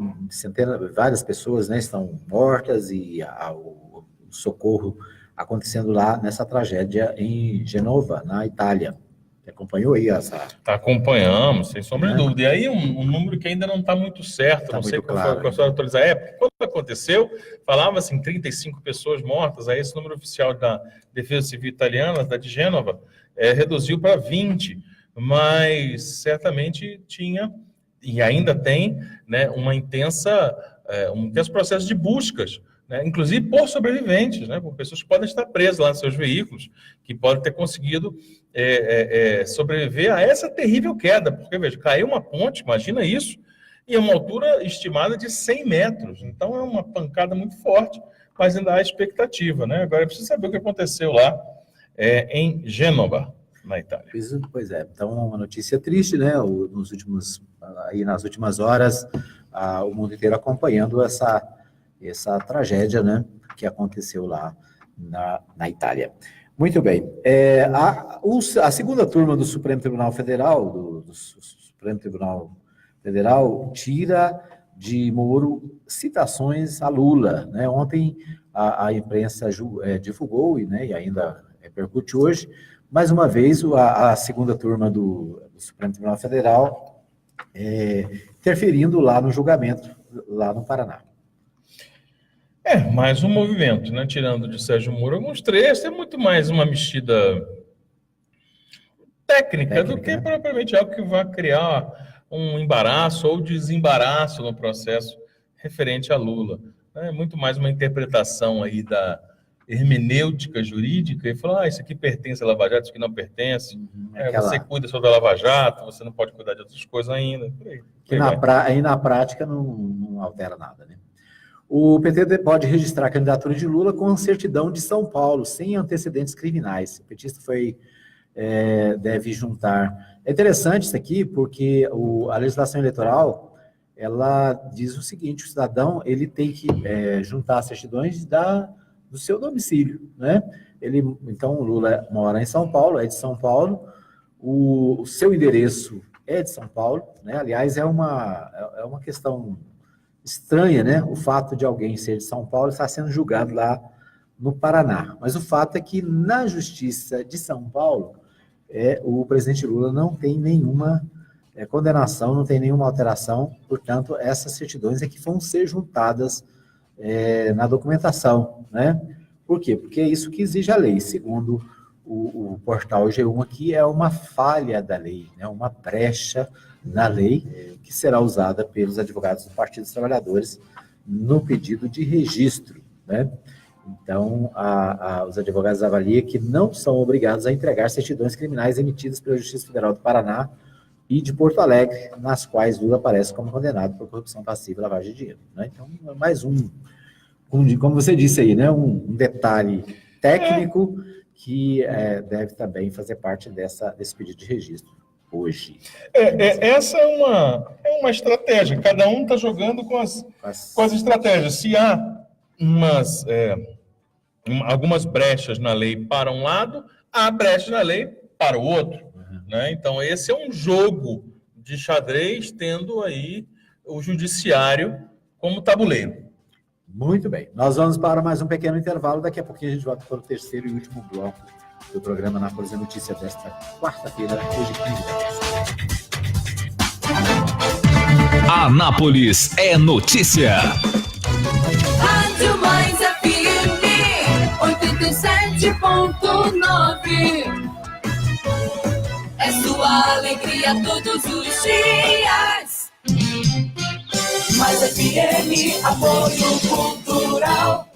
várias pessoas, né, estão mortas e o socorro acontecendo lá nessa tragédia em Genova, na Itália. Você acompanhou aí essa... Acompanhamos, sem sombra de dúvida. E aí um número que ainda não está muito certo, não sei qual a sua atualizar. Quando aconteceu, falava-se em 35 pessoas mortas, aí esse número oficial da Defesa Civil Italiana, da de Gênova, reduziu para 20, mas certamente tinha, e ainda tem, né, um intenso processo de buscas né? Inclusive por sobreviventes, né? Por pessoas que podem estar presas lá nos seus veículos, que podem ter conseguido sobreviver a essa terrível queda, porque, veja, caiu uma ponte, imagina isso, e a uma altura estimada de 100 metros, então é uma pancada muito forte, mas ainda há expectativa, né? Agora é preciso saber o que aconteceu lá em Gênova, na Itália. Pois é, então uma notícia triste, né? Nas últimas horas, o mundo inteiro acompanhando essa tragédia, né? Que aconteceu lá na Itália. Muito bem. A segunda turma do Supremo Tribunal Federal, do Supremo Tribunal Federal, tira de Moro citações a Lula, né? Ontem a imprensa divulgou e ainda repercute hoje, mais uma vez a segunda turma do Supremo Tribunal Federal interferindo lá no julgamento, lá no Paraná. Mais um movimento, né? Tirando de Sérgio Moro alguns trechos, é muito mais uma mexida técnica do que propriamente algo que vai criar um embaraço ou desembaraço no processo referente a Lula. É muito mais uma interpretação aí da hermenêutica jurídica e falar, isso aqui pertence à Lava Jato, isso aqui não pertence. Você cuida só da Lava Jato, você não pode cuidar de outras coisas ainda. Na prática não altera nada, né? O PT pode registrar a candidatura de Lula com certidão de São Paulo, sem antecedentes criminais. O petista deve juntar. É interessante isso aqui, porque a legislação eleitoral, ela diz o seguinte, o cidadão ele tem que juntar as certidões do seu domicílio, né? Então, o Lula mora em São Paulo, é de São Paulo, o seu endereço é de São Paulo, né? Aliás, é uma questão estranha, né? O fato de alguém ser de São Paulo estar sendo julgado lá no Paraná. Mas o fato é que na Justiça de São Paulo, o presidente Lula não tem nenhuma condenação, não tem nenhuma alteração, portanto, essas certidões que vão ser juntadas na documentação, né? Por quê? Porque é isso que exige a lei, segundo o portal G1 aqui, é uma falha da lei, né? Uma brecha na lei que será usada pelos advogados do Partido dos Trabalhadores no pedido de registro, né? Então, os advogados avaliam que não são obrigados a entregar certidões criminais emitidas pela Justiça Federal do Paraná e de Porto Alegre, nas quais Lula aparece como condenado por corrupção passiva e lavagem de dinheiro, né? Então, mais como você disse aí, né? Um detalhe técnico que deve também fazer parte desse pedido de registro hoje. Essa é uma estratégia. Cada um está jogando com as estratégias. Se há algumas brechas na lei para um lado, há brechas na lei para o outro. Né? Então, esse é um jogo de xadrez, tendo aí o judiciário como tabuleiro. Muito bem. Nós vamos para mais um pequeno intervalo. Daqui a pouquinho a gente volta para o terceiro e último bloco do programa Anápolis é Notícia desta quarta-feira, hoje 15 de Anápolis é notícia. Rádio Mais FM 87.9. É sua alegria todos os dias. Mais FM, apoio cultural.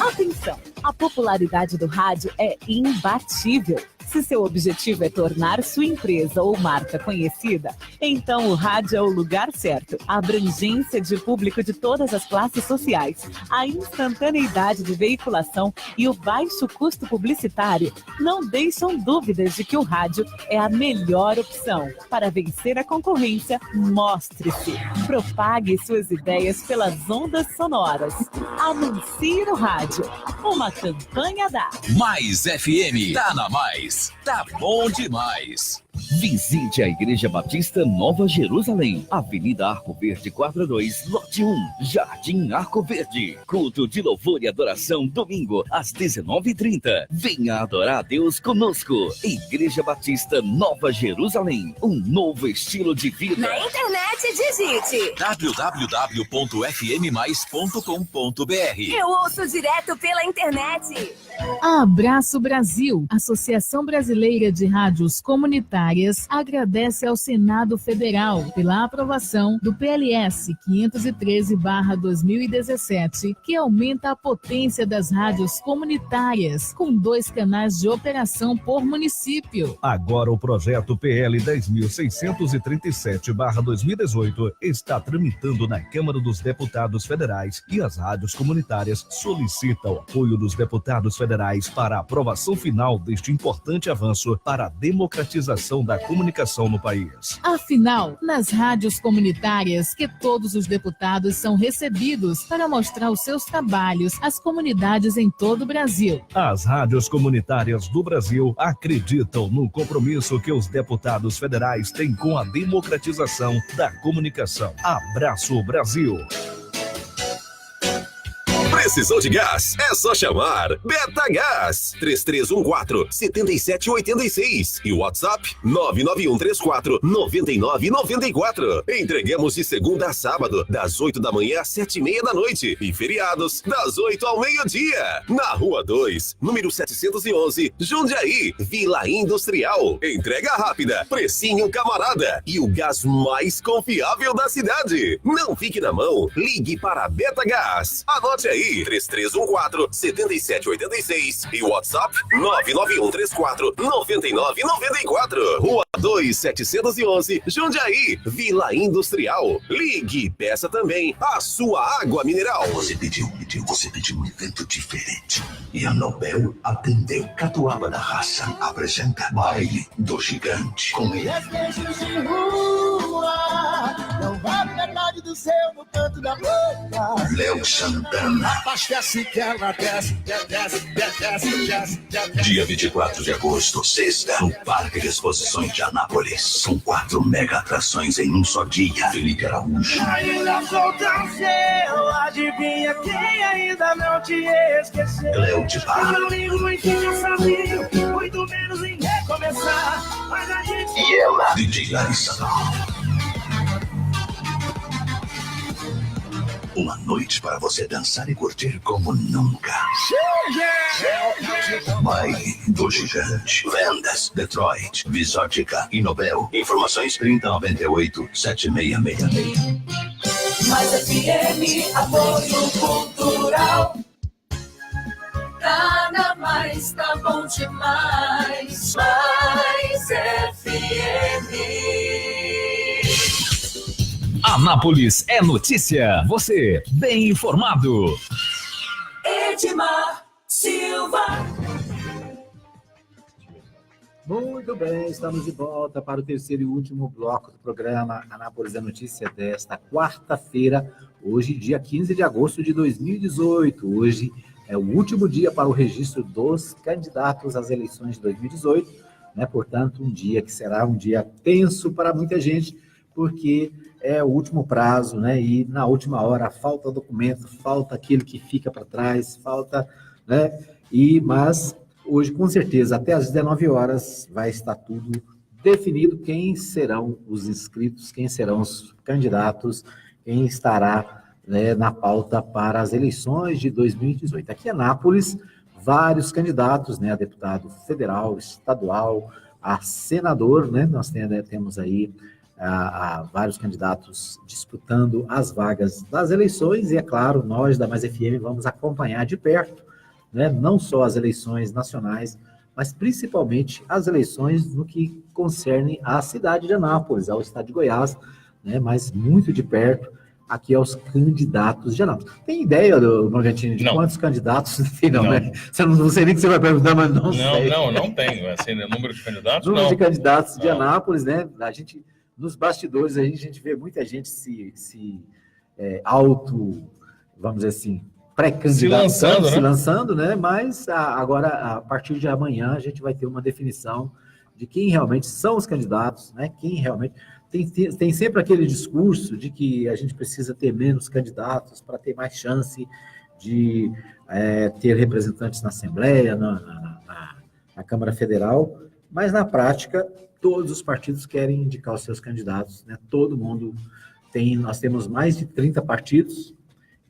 Atenção! A popularidade do rádio é imbatível. Se seu objetivo é tornar sua empresa ou marca conhecida, então o rádio é o lugar certo. A abrangência de público de todas as classes sociais, a instantaneidade de veiculação e o baixo custo publicitário não deixam dúvidas de que o rádio é a melhor opção. Para vencer a concorrência, mostre-se. Propague suas ideias pelas ondas sonoras. Anuncie no rádio. Uma campanha da Mais FM. Tá na Mais. Tá bom demais. Visite a Igreja Batista Nova Jerusalém, Avenida Arco Verde 42, Lote 1, Jardim Arco Verde. Culto de louvor e adoração, domingo, às 19h30. Venha adorar a Deus conosco. Igreja Batista Nova Jerusalém, um novo estilo de vida. Na internet, digite www.fmmais.com.br. Eu ouço direto pela internet. Abraço Brasil, Associação Brasileira de Rádios Comunitárias Comunitárias agradece ao Senado Federal pela aprovação do PLS 513/2017, que aumenta a potência das rádios comunitárias, com 2 canais de operação por município. Agora o projeto PL 10.637/2018 está tramitando na Câmara dos Deputados Federais e as rádios comunitárias solicitam o apoio dos deputados federais para a aprovação final deste importante avanço para a democratização da comunicação no país. Afinal, nas rádios comunitárias que todos os deputados são recebidos para mostrar os seus trabalhos às comunidades em todo o Brasil. As rádios comunitárias do Brasil acreditam no compromisso que os deputados federais têm com a democratização da comunicação. Abraço, Brasil! Precisou de gás? É só chamar Betagás 3314-7786 e o WhatsApp 99134-9994. Entregamos de segunda a sábado, das 8 da manhã às 7:30 da noite e feriados, das 8 ao meio-dia. Na Rua 2, número 711, Jundiaí, Vila Industrial. Entrega rápida, precinho camarada e o gás mais confiável da cidade. Não fique na mão, ligue para Betagás. Anote aí, 3314-7786 e o WhatsApp 99134-9994. Rua 2, 711, Jundiaí, Vila Industrial. Ligue e peça também a sua água mineral. Você pediu um evento diferente. E a Nobel atendeu. Catuaba da Raça apresenta Baile do Gigante. Com ele. Beijos de rua, não vale metade do céu no canto da boca. Léo Santana. Abastece que ela desce. Dia 24 de agosto, sexta, no Parque de Exposições de Anápolis. São 4 mega atrações em um só dia. Felipe Araújo. Ainda falta o seu, adivinha quem ainda não te esqueceu. Léo de Bar. Meu amigo não entende o sabia, muito menos em recomeçar. Mas a gente... E ela, DJ Larissa. Uma noite para você dançar e curtir como nunca. Baile do Gigante. Vendas, Detroit, Visótica e Nobel. Informações 3098-7666. Mais FM, apoio cultural. Tá na mais, tá bom demais. Mais FM. Anápolis é notícia. Você bem informado. Edmar Silva. Muito bem, estamos de volta para o terceiro e último bloco do programa Anápolis é Notícia desta quarta-feira, hoje, dia 15 de agosto de 2018. Hoje é o último dia para o registro dos candidatos às eleições de 2018, né? Portanto, um dia que será um dia tenso para muita gente, porque é o último prazo, né? E na última hora falta documento, falta aquilo que fica para trás, falta, né? Mas hoje, com certeza, até às 19 horas vai estar tudo definido, quem serão os inscritos, quem serão os candidatos, quem estará, né, na pauta para as eleições de 2018. Aqui em Anápolis, vários candidatos, né, a deputado federal, estadual, a senador, né? Nós temos aí vários candidatos disputando as vagas das eleições e, é claro, nós da Mais FM vamos acompanhar de perto, né, não só as eleições nacionais, mas principalmente as eleições no que concerne à cidade de Anápolis, ao estado de Goiás, né, mas muito de perto aqui aos candidatos de Anápolis. Tem ideia, Nordestino, de quantos candidatos tem? Não, né? Não sei nem o que você vai perguntar, mas não sei. Não tenho. Assim, número de candidatos, número de candidatos de Anápolis, né? A gente, nos bastidores, a gente vê muita gente vamos dizer assim, pré-candidatando, se lançando, né? Mas agora, a partir de amanhã, a gente vai ter uma definição de quem realmente são os candidatos, né? Quem realmente... Tem sempre aquele discurso de que a gente precisa ter menos candidatos para ter mais chance de ter representantes na Assembleia, na Câmara Federal, mas na prática, todos os partidos querem indicar os seus candidatos, né? Todo mundo nós temos mais de 30 partidos,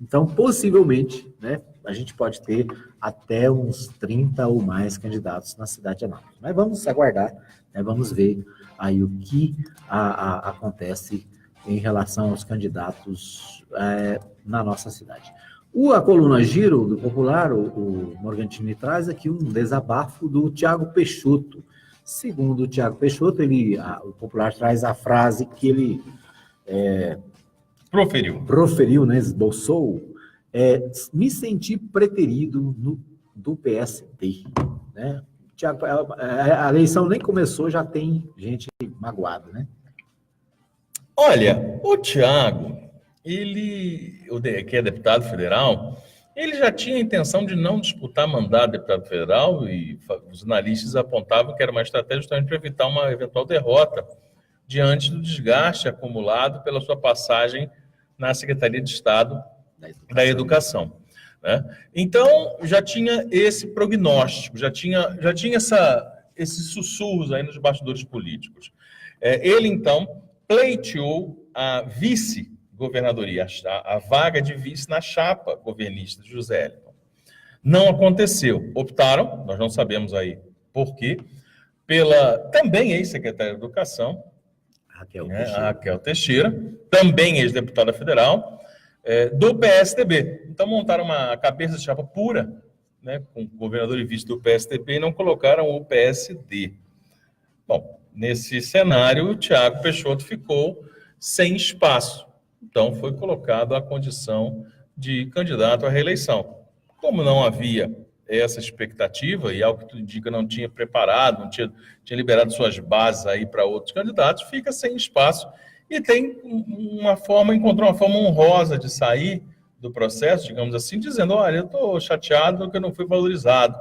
Então, possivelmente, né, a gente pode ter até uns 30 ou mais candidatos na cidade de Anápolis. Mas vamos aguardar, né, vamos ver aí o que acontece em relação aos candidatos na nossa cidade. A coluna Giro do Popular, o Morgantini traz aqui um desabafo do Tiago Peixoto. Segundo o Tiago Peixoto, o Popular traz a frase que ele proferiu, né, esboçou, me senti preterido do PSD. Né? Tiago, a eleição nem começou, já tem gente magoada, né? Olha, o Tiago, que é deputado federal, ele já tinha a intenção de não disputar mandato de deputado federal e os analistas apontavam que era uma estratégia justamente para evitar uma eventual derrota diante do desgaste acumulado pela sua passagem na Secretaria de Estado da Educação. Né? Então, já tinha esse prognóstico, já tinha esses sussurros aí nos bastidores políticos. Ele, então, pleiteou a vice-governadoria, a vaga de vice na chapa governista de José Hélito. Não aconteceu. Optaram, nós não sabemos aí por quê, pela também ex-secretária de Educação, Raquel Teixeira, também ex-deputada federal, do PSDB. Então montaram uma cabeça de chapa pura, né, com governador e vice do PSDB, e não colocaram o PSD. Bom, nesse cenário, o Tiago Peixoto ficou sem espaço. Então, foi colocado a condição de candidato à reeleição. Como não havia essa expectativa, e ao que tudo indica não tinha preparado, não tinha liberado suas bases aí para outros candidatos, fica sem espaço e tem encontrou uma forma honrosa de sair do processo, digamos assim, dizendo, olha, eu estou chateado porque eu não fui valorizado.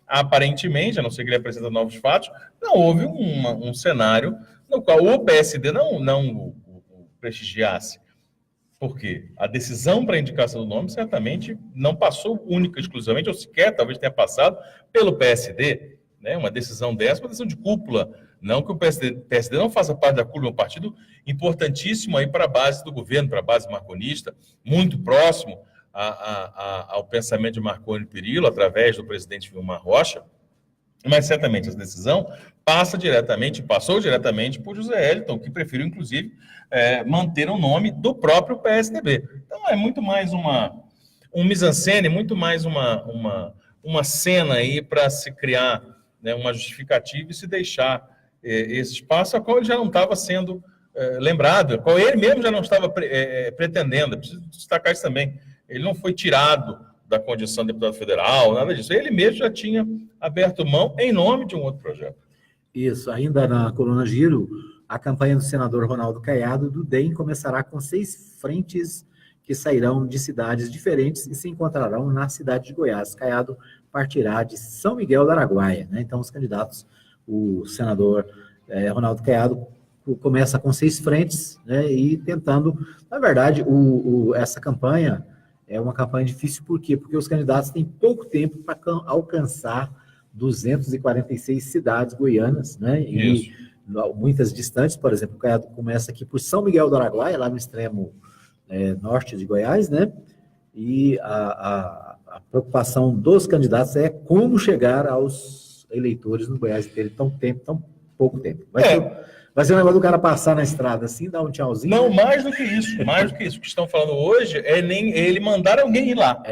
Aparentemente, a não ser que ele apresenta novos fatos, não houve um cenário no qual o PSD não o prestigiasse. Porque a decisão para a indicação do nome certamente não passou única, exclusivamente, ou sequer talvez tenha passado pelo PSD. Né? Uma decisão dessa, uma decisão de cúpula. Não que o PSD não faça parte da cúpula, é um partido importantíssimo aí para a base do governo, para a base marconista, muito próximo ao pensamento de Marconi Perillo, através do presidente Vilmar Rocha, mas certamente essa decisão passou diretamente por José Hélito, que preferiu, inclusive, manter o nome do próprio PSDB. Então, é muito mais um mise-en-scène, muito mais uma cena aí para se criar, né, uma justificativa e se deixar esse espaço a qual ele já não estava sendo lembrado, a qual ele mesmo já não estava pretendendo. Eu preciso destacar isso também. Ele não foi tirado da condição de deputado federal, nada disso. Ele mesmo já tinha aberto mão em nome de um outro projeto. Isso, ainda na coluna Giro, a campanha do senador Ronaldo Caiado do DEM começará com 6 frentes que sairão de cidades diferentes e se encontrarão na cidade de Goiás. Caiado partirá de São Miguel do Araguaia, né? Então, os candidatos, o senador Ronaldo Caiado começa com 6 frentes, né? E tentando, na verdade, essa campanha é uma campanha difícil, por quê? Porque os candidatos têm pouco tempo para alcançar 246 cidades goianas, né? E muitas distantes, por exemplo, o Caiado começa aqui por São Miguel do Araguaia, lá no extremo norte de Goiás, né? E a preocupação dos candidatos é como chegar aos eleitores no Goiás inteiro, tão pouco tempo. Vai ser um negócio do cara passar na estrada assim, dar um tchauzinho? Não, mais do que isso. Mais do que isso. O que estão falando hoje é ele mandar alguém ir lá.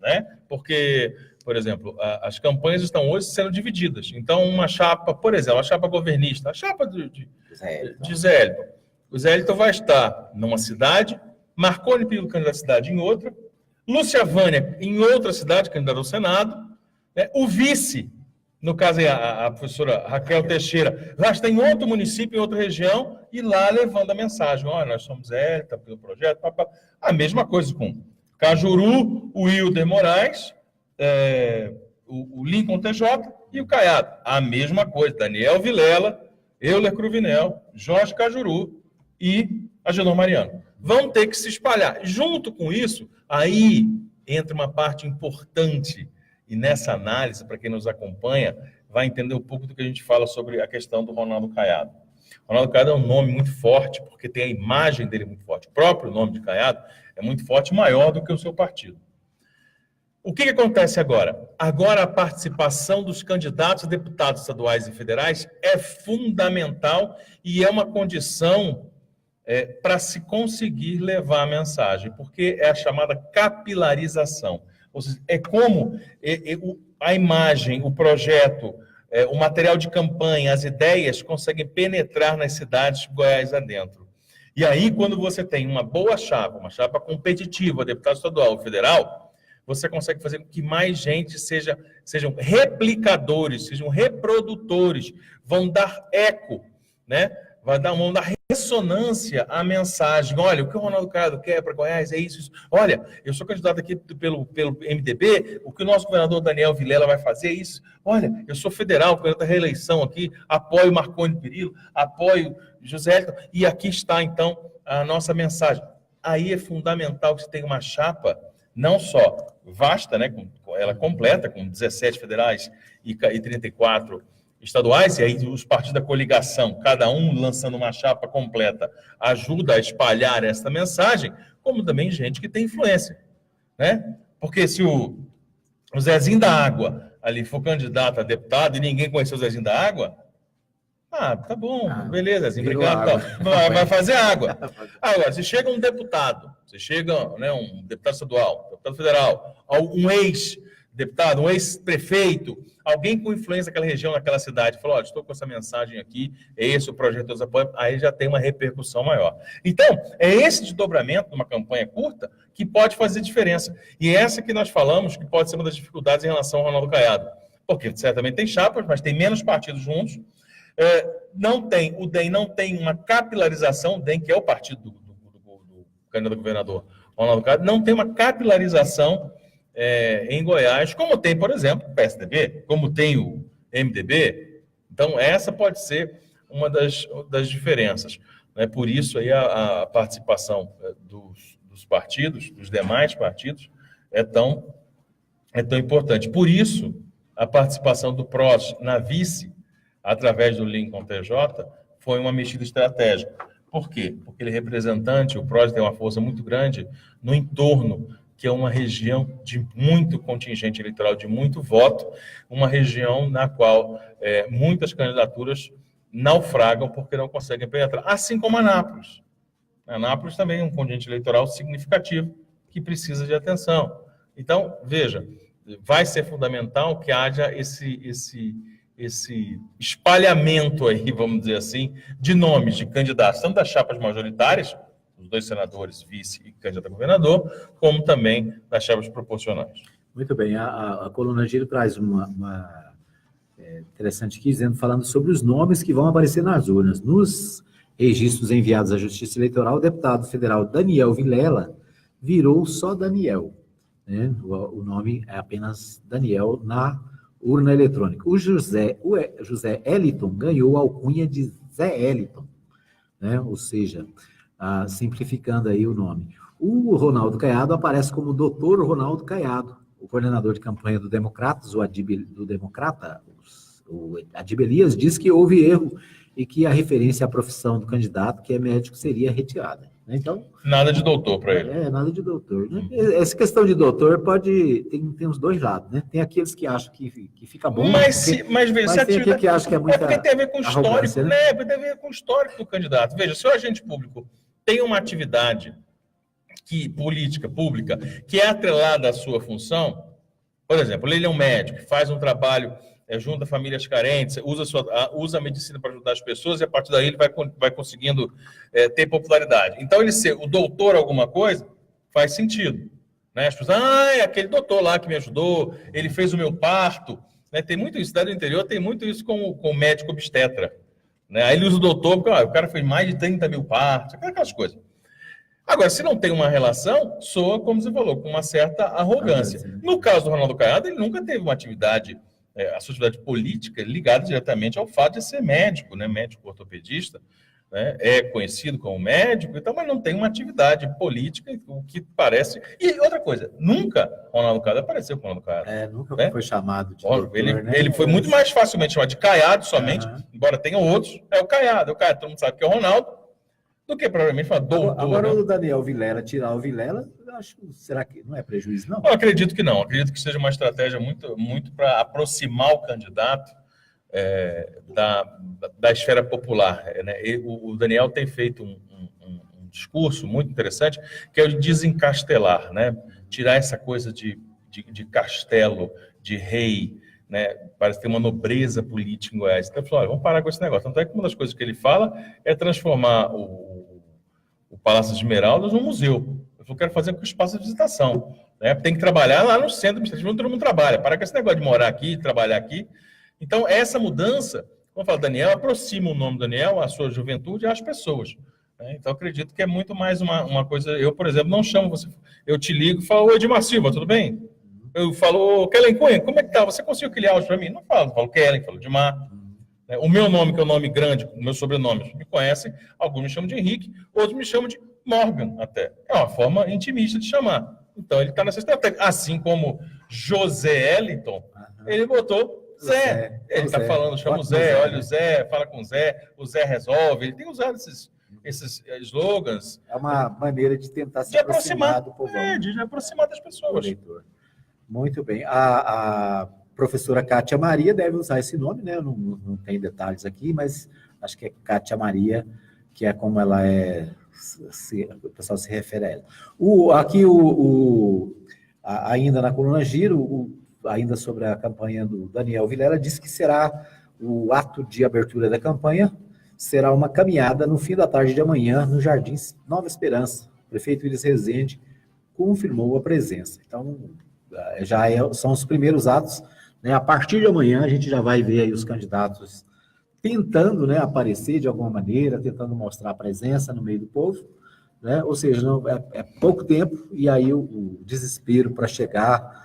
Né? Porque, por exemplo, as campanhas estão hoje sendo divididas. Então, uma chapa, por exemplo, a chapa governista, a chapa de Zé Hélito. O Zé Hélito vai estar numa cidade, Marconi Perillo candidato à cidade em outra, Lúcia Vânia em outra cidade, candidato ao Senado, né? O vice, no caso é a professora Raquel Teixeira, vai estar em outro município, em outra região, e lá levando a mensagem. Olha, nós somos Hélito, pelo projeto, papá. A mesma coisa com Cajuru, o Wilder Moraes, o Lincoln TJ e o Caiado. A mesma coisa, Daniel Vilela, Euler Cruvinel, Jorge Cajuru e Agenor Mariano. Vão ter que se espalhar. Junto com isso, aí entra uma parte importante. E nessa análise, para quem nos acompanha, vai entender um pouco do que a gente fala sobre a questão do Ronaldo Caiado. Ronaldo Caiado é um nome muito forte, porque tem a imagem dele muito forte. O próprio nome de Caiado é muito forte, maior do que o seu partido. O que acontece agora? Agora a participação dos candidatos a deputados estaduais e federais é fundamental e é uma condição para se conseguir levar a mensagem, porque é a chamada capilarização. Ou seja, é como a imagem, o projeto, o material de campanha, as ideias conseguem penetrar nas cidades de Goiás adentro. E aí, quando você tem uma boa chapa, uma chapa competitiva, deputado estadual ou federal, você consegue fazer com que mais gente sejam replicadores, sejam reprodutores, vão dar eco, né? Vão dar ressonância à mensagem. Olha, o que o Ronaldo Caiado quer para Goiás é isso. Olha, eu sou candidato aqui pelo MDB, o que o nosso governador Daniel Vilela vai fazer é isso. Olha, eu sou federal, candidato à reeleição aqui, apoio Marconi Perillo, apoio José Elton, e aqui está, então, a nossa mensagem. Aí é fundamental que você tenha uma chapa não só vasta, né, ela completa, com 17 federais e 34 estaduais, e aí os partidos da coligação, cada um lançando uma chapa completa, ajuda a espalhar essa mensagem, como também gente que tem influência, né? Porque se o Zezinho da Água ali for candidato a deputado e ninguém conheceu o Zezinho da Água, tá bom, beleza, Zezinho, obrigado, vai fazer água. Agora, se chega um deputado, né, um deputado estadual, deputado federal, um ex-deputado, um ex-prefeito, alguém com influência naquela região, naquela cidade, falou, olha, estou com essa mensagem aqui, é esse o projeto dos apoios, aí já tem uma repercussão maior. Então, é esse desdobramento de uma campanha curta que pode fazer diferença. E é essa que nós falamos que pode ser uma das dificuldades em relação ao Ronaldo Caiado. Porque certamente tem chapas, mas tem menos partidos juntos. O DEM não tem uma capilarização, o DEM, que é o partido do candidato a governador Ronaldo Caiado, não tem uma capilarização em Goiás, como tem, por exemplo, o PSDB, como tem o MDB. Então, essa pode ser uma das diferenças. Né? Por isso, aí, a participação dos partidos, dos demais partidos, é tão importante. Por isso, a participação do PROS na vice, através do Lincoln TJ, foi uma mexida estratégica. Por quê? Porque ele é representante, o PROS tem uma força muito grande no entorno, que é uma região de muito contingente eleitoral, de muito voto, uma região na qual muitas candidaturas naufragam porque não conseguem penetrar, assim como Anápolis. Anápolis também é um contingente eleitoral significativo que precisa de atenção. Então, veja, vai ser fundamental que haja esse espalhamento aí, vamos dizer assim, de nomes de candidatos, tanto das chapas majoritárias, os 2 senadores, vice e candidato a governador, como também das chapas proporcionais. Muito bem, a coluna Giro traz uma interessante aqui, falando sobre os nomes que vão aparecer nas urnas. Nos registros enviados à Justiça Eleitoral, o deputado federal Daniel Vilela virou só Daniel, né? O nome é apenas Daniel na urna eletrônica. O José Eliton ganhou a alcunha de Zé Eliton, né? Ou seja, simplificando aí o nome. O Ronaldo Caiado aparece como Dr. Ronaldo Caiado, o coordenador de campanha do Democratas, o Adib Elias, diz que houve erro e que a referência à profissão do candidato, que é médico, seria retirada. Então, nada de doutor para ele. Nada de doutor. Né? Essa questão de doutor tem os dois lados, né? Tem aqueles que acham que fica bom, mas tem aquele que acha que é muita porque tem a ver com o histórico, né? Tem a ver com o histórico do candidato. Veja, se o agente público tem uma atividade política pública que é atrelada à sua função, por exemplo, ele é um médico, faz um trabalho junto a famílias carentes, usa a medicina para ajudar as pessoas e a partir daí ele vai conseguindo ter popularidade. Então, ele ser o doutor alguma coisa faz sentido. Né? As pessoas, é aquele doutor lá que me ajudou, ele fez o meu parto. Né? Tem muito isso, cidade do interior tem muito isso com o médico obstetra. Né? Aí ele usa o doutor, porque o cara fez mais de 30 mil partos, aquelas coisas. Agora, se não tem uma relação, soa, como você falou, com uma certa arrogância. No caso do Ronaldo Caiado, ele nunca teve uma atividade, a sua atividade política ligada diretamente ao fato de ser médico, né? Médico ortopedista, né? É conhecido como médico, então, mas não tem uma atividade política, o que parece... E outra coisa, nunca Ronaldo Caiado apareceu com Ronaldo Caiado. Nunca foi chamado de doutor, ele foi muito mais facilmente chamado de Caiado somente, embora tenham outros, é o Caiado, todo mundo sabe que é o Ronaldo, do que provavelmente falar doutor. Agora né? O Daniel Vilela, tirar o Vilela, será que não é prejuízo, não? Eu acredito que não, acredito que seja uma estratégia muito para aproximar o candidato da esfera popular. Né? O Daniel tem feito um discurso muito interessante, que é o de desencastelar, né? Tirar essa coisa de castelo, de rei, né? Parece ter uma nobreza política em Goiás. Então, ele falou, olha, vamos parar com esse negócio. Tanto é que uma das coisas que ele fala é transformar o Palácio de Esmeraldas num museu. Eu quero fazer com o espaço de visitação. Né? Tem que trabalhar lá no centro administrativo, onde todo mundo trabalha. Para com esse negócio de morar aqui, trabalhar aqui. Então, essa mudança, como fala Daniel, aproxima o nome Daniel, a sua juventude, às pessoas. Né? Então, acredito que é muito mais uma coisa... Eu, por exemplo, não chamo você... Eu te ligo e falo, oi, Edmar Silva, tudo bem? Eu falo, Kellen Cunha, como é que tá? Você conseguiu aquele áudio para mim? Não falo Kellen, falo Edmar. O meu nome, que é o nome grande, o meu sobrenome, me conhecem, alguns me chamam de Henrique, outros me chamam de Morgan, até. É uma forma intimista de chamar. Então, ele está nessa estratégia. Assim como José Eliton, ele botou Zé. Ele está falando, chama o Zé, olha o Zé, fala com o Zé resolve. Ele tem usado esses slogans. É uma maneira de tentar se aproximar do povo. De aproximar das pessoas. Muito bem. A professora Kátia Maria deve usar esse nome, né? Eu não tenho detalhes aqui, mas acho que é Kátia Maria, que é como ela é, o pessoal se refere a ela. Ainda na coluna Giro, ainda sobre a campanha do Daniel Vilela, disse que será o ato de abertura da campanha, será uma caminhada no fim da tarde de amanhã, no Jardim Nova Esperança. O prefeito Willis Rezende confirmou a presença. Então, são os primeiros atos, né? A partir de amanhã a gente já vai ver aí os candidatos tentando, né, aparecer de alguma maneira, tentando mostrar a presença no meio do povo, né? Ou seja, é pouco tempo e aí o desespero para chegar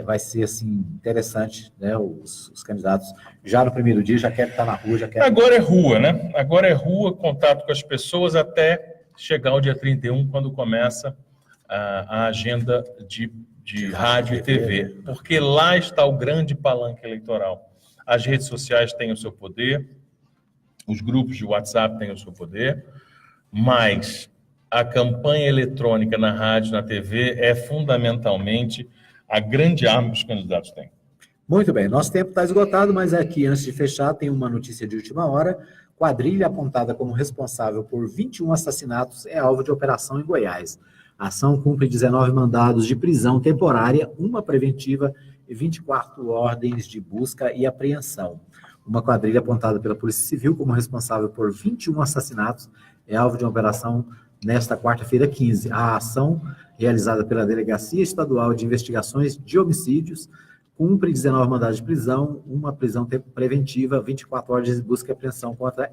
vai ser assim interessante, né? Os candidatos já no primeiro dia já querem estar na rua, já querem... Agora é rua, né? Agora é rua, contato com as pessoas até chegar o dia 31, quando começa a agenda de rádio e TV, porque lá está o grande palanque eleitoral. As redes sociais têm o seu poder, os grupos de WhatsApp têm o seu poder, mas a campanha eletrônica na rádio, na TV, é fundamentalmente a grande arma que os candidatos têm. Muito bem, nosso tempo está esgotado, mas aqui, antes de fechar, tem uma notícia de última hora. Quadrilha apontada como responsável por 21 assassinatos é alvo de operação em Goiás. A ação cumpre 19 mandados de prisão temporária, uma preventiva e 24 ordens de busca e apreensão. Uma quadrilha apontada pela Polícia Civil como responsável por 21 assassinatos é alvo de uma operação nesta quarta-feira 15. A ação, realizada pela Delegacia Estadual de Investigações de Homicídios, cumpre 19 mandados de prisão, uma prisão preventiva, 24 ordens de busca e apreensão contra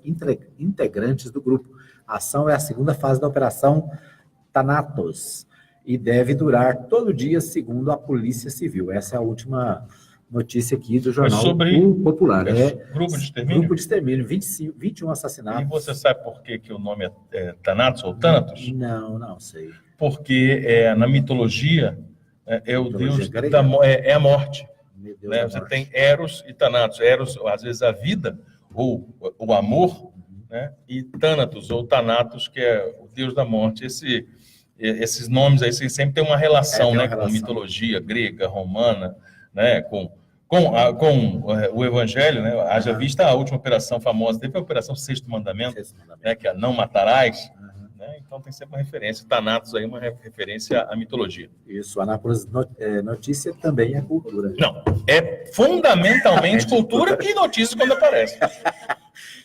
integrantes do grupo. A ação é a segunda fase da Operação Thanatos e deve durar todo dia, segundo a Polícia Civil. Essa é a última notícia aqui do Jornal Popular. Grupo de extermínio? Grupo de extermínio, 21 assassinatos. E você sabe por que o nome é Thanatos ou Thanatos? Não sei. Porque na mitologia é o deus é a morte. Né? Você tem Eros e Thanatos. Eros, às vezes, a vida ou o amor, né? E Thanatos ou Thanatos, que é o deus da morte. Esses nomes aí sempre tem uma relação, né, com mitologia grega, romana, né, com o Evangelho, né, haja vista a última operação famosa, teve a Operação Sexto Mandamento, né, que é não matarás, né, então tem sempre uma referência, Thanatos aí, uma referência à mitologia. Isso, Anápolis notícia também é cultura. Não, é fundamentalmente cultura e notícia quando aparece.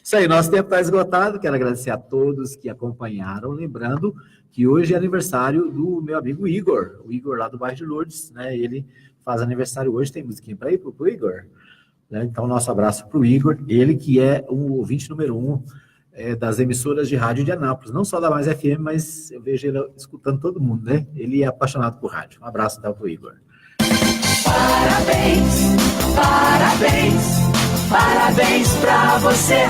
Isso aí, nosso tempo está esgotado, quero agradecer a todos que acompanharam, lembrando que hoje é aniversário do meu amigo Igor, o Igor lá do bairro de Lourdes, né, ele faz aniversário hoje, tem musiquinha para ir pro Igor, né? Então nosso abraço para o Igor, ele que é o ouvinte número 1 das emissoras de rádio de Anápolis, não só da Mais FM, mas eu vejo ele escutando todo mundo, né, ele é apaixonado por rádio. Um abraço então para o Igor. Parabéns, parabéns, parabéns pra você.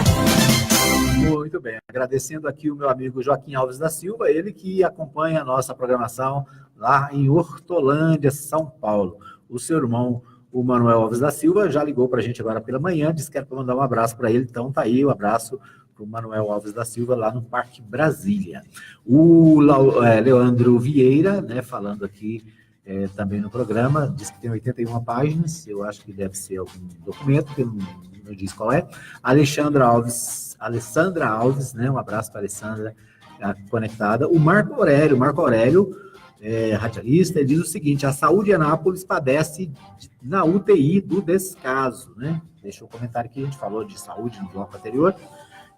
Muito bem, agradecendo aqui o meu amigo Joaquim Alves da Silva, ele que acompanha a nossa programação lá em Hortolândia, São Paulo. O seu irmão, o Manuel Alves da Silva, já ligou para a gente agora pela manhã, disse que quer mandar um abraço para ele, então tá aí o abraço para o Manuel Alves da Silva lá no Parque Brasília. O Leandro Vieira, né, falando aqui também no programa, diz que tem 81 páginas, eu acho que deve ser algum documento, que não diz qual é. Alessandra Alves, né, um abraço para a Alessandra, conectada. O Marco Aurélio, radialista, ele diz o seguinte: a saúde em Anápolis padece na UTI do descaso, né? Deixa o comentário aqui, a gente falou de saúde no bloco anterior.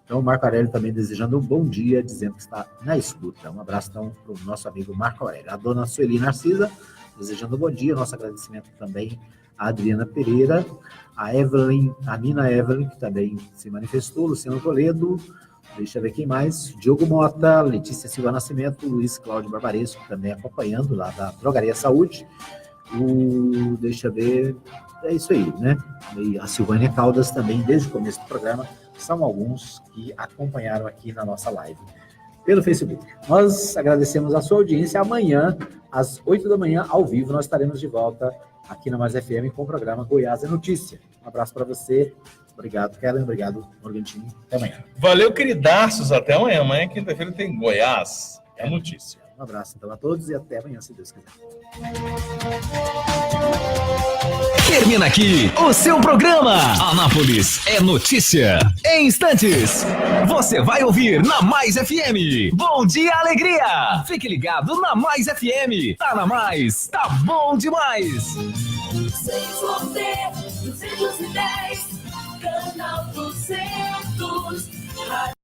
Então, o Marco Aurélio também desejando um bom dia, dizendo que está na escuta. Um abraço, então, para o nosso amigo Marco Aurélio. A dona Sueli Narcisa, desejando um bom dia. Nosso agradecimento também à Adriana Pereira, a Nina Evelyn, que também se manifestou, Luciano Toledo, deixa eu ver quem mais, Diogo Mota, Letícia Silva Nascimento, Luiz Cláudio Barbaresco, também acompanhando lá da Drogaria Saúde. Deixa eu ver, é isso aí, né? E a Silvânia Caldas também, desde o começo do programa, são alguns que acompanharam aqui na nossa live pelo Facebook. Nós agradecemos a sua audiência. Amanhã, às 8 da manhã, ao vivo, nós estaremos de volta aqui na Mais FM com o programa Goiás é Notícia. Um abraço para você. Obrigado, Kellen. Obrigado, Morgantini. Até amanhã. Valeu, queridaços. Até amanhã. Amanhã, quinta-feira, tem Goiás é Notícia. Um abraço, então, a todos e até amanhã, se Deus quiser. Termina aqui o seu programa Anápolis é Notícia. Em instantes, você vai ouvir na Mais FM. Bom dia, alegria! Fique ligado na Mais FM. Tá na Mais, tá bom demais. 6 210, canal 200.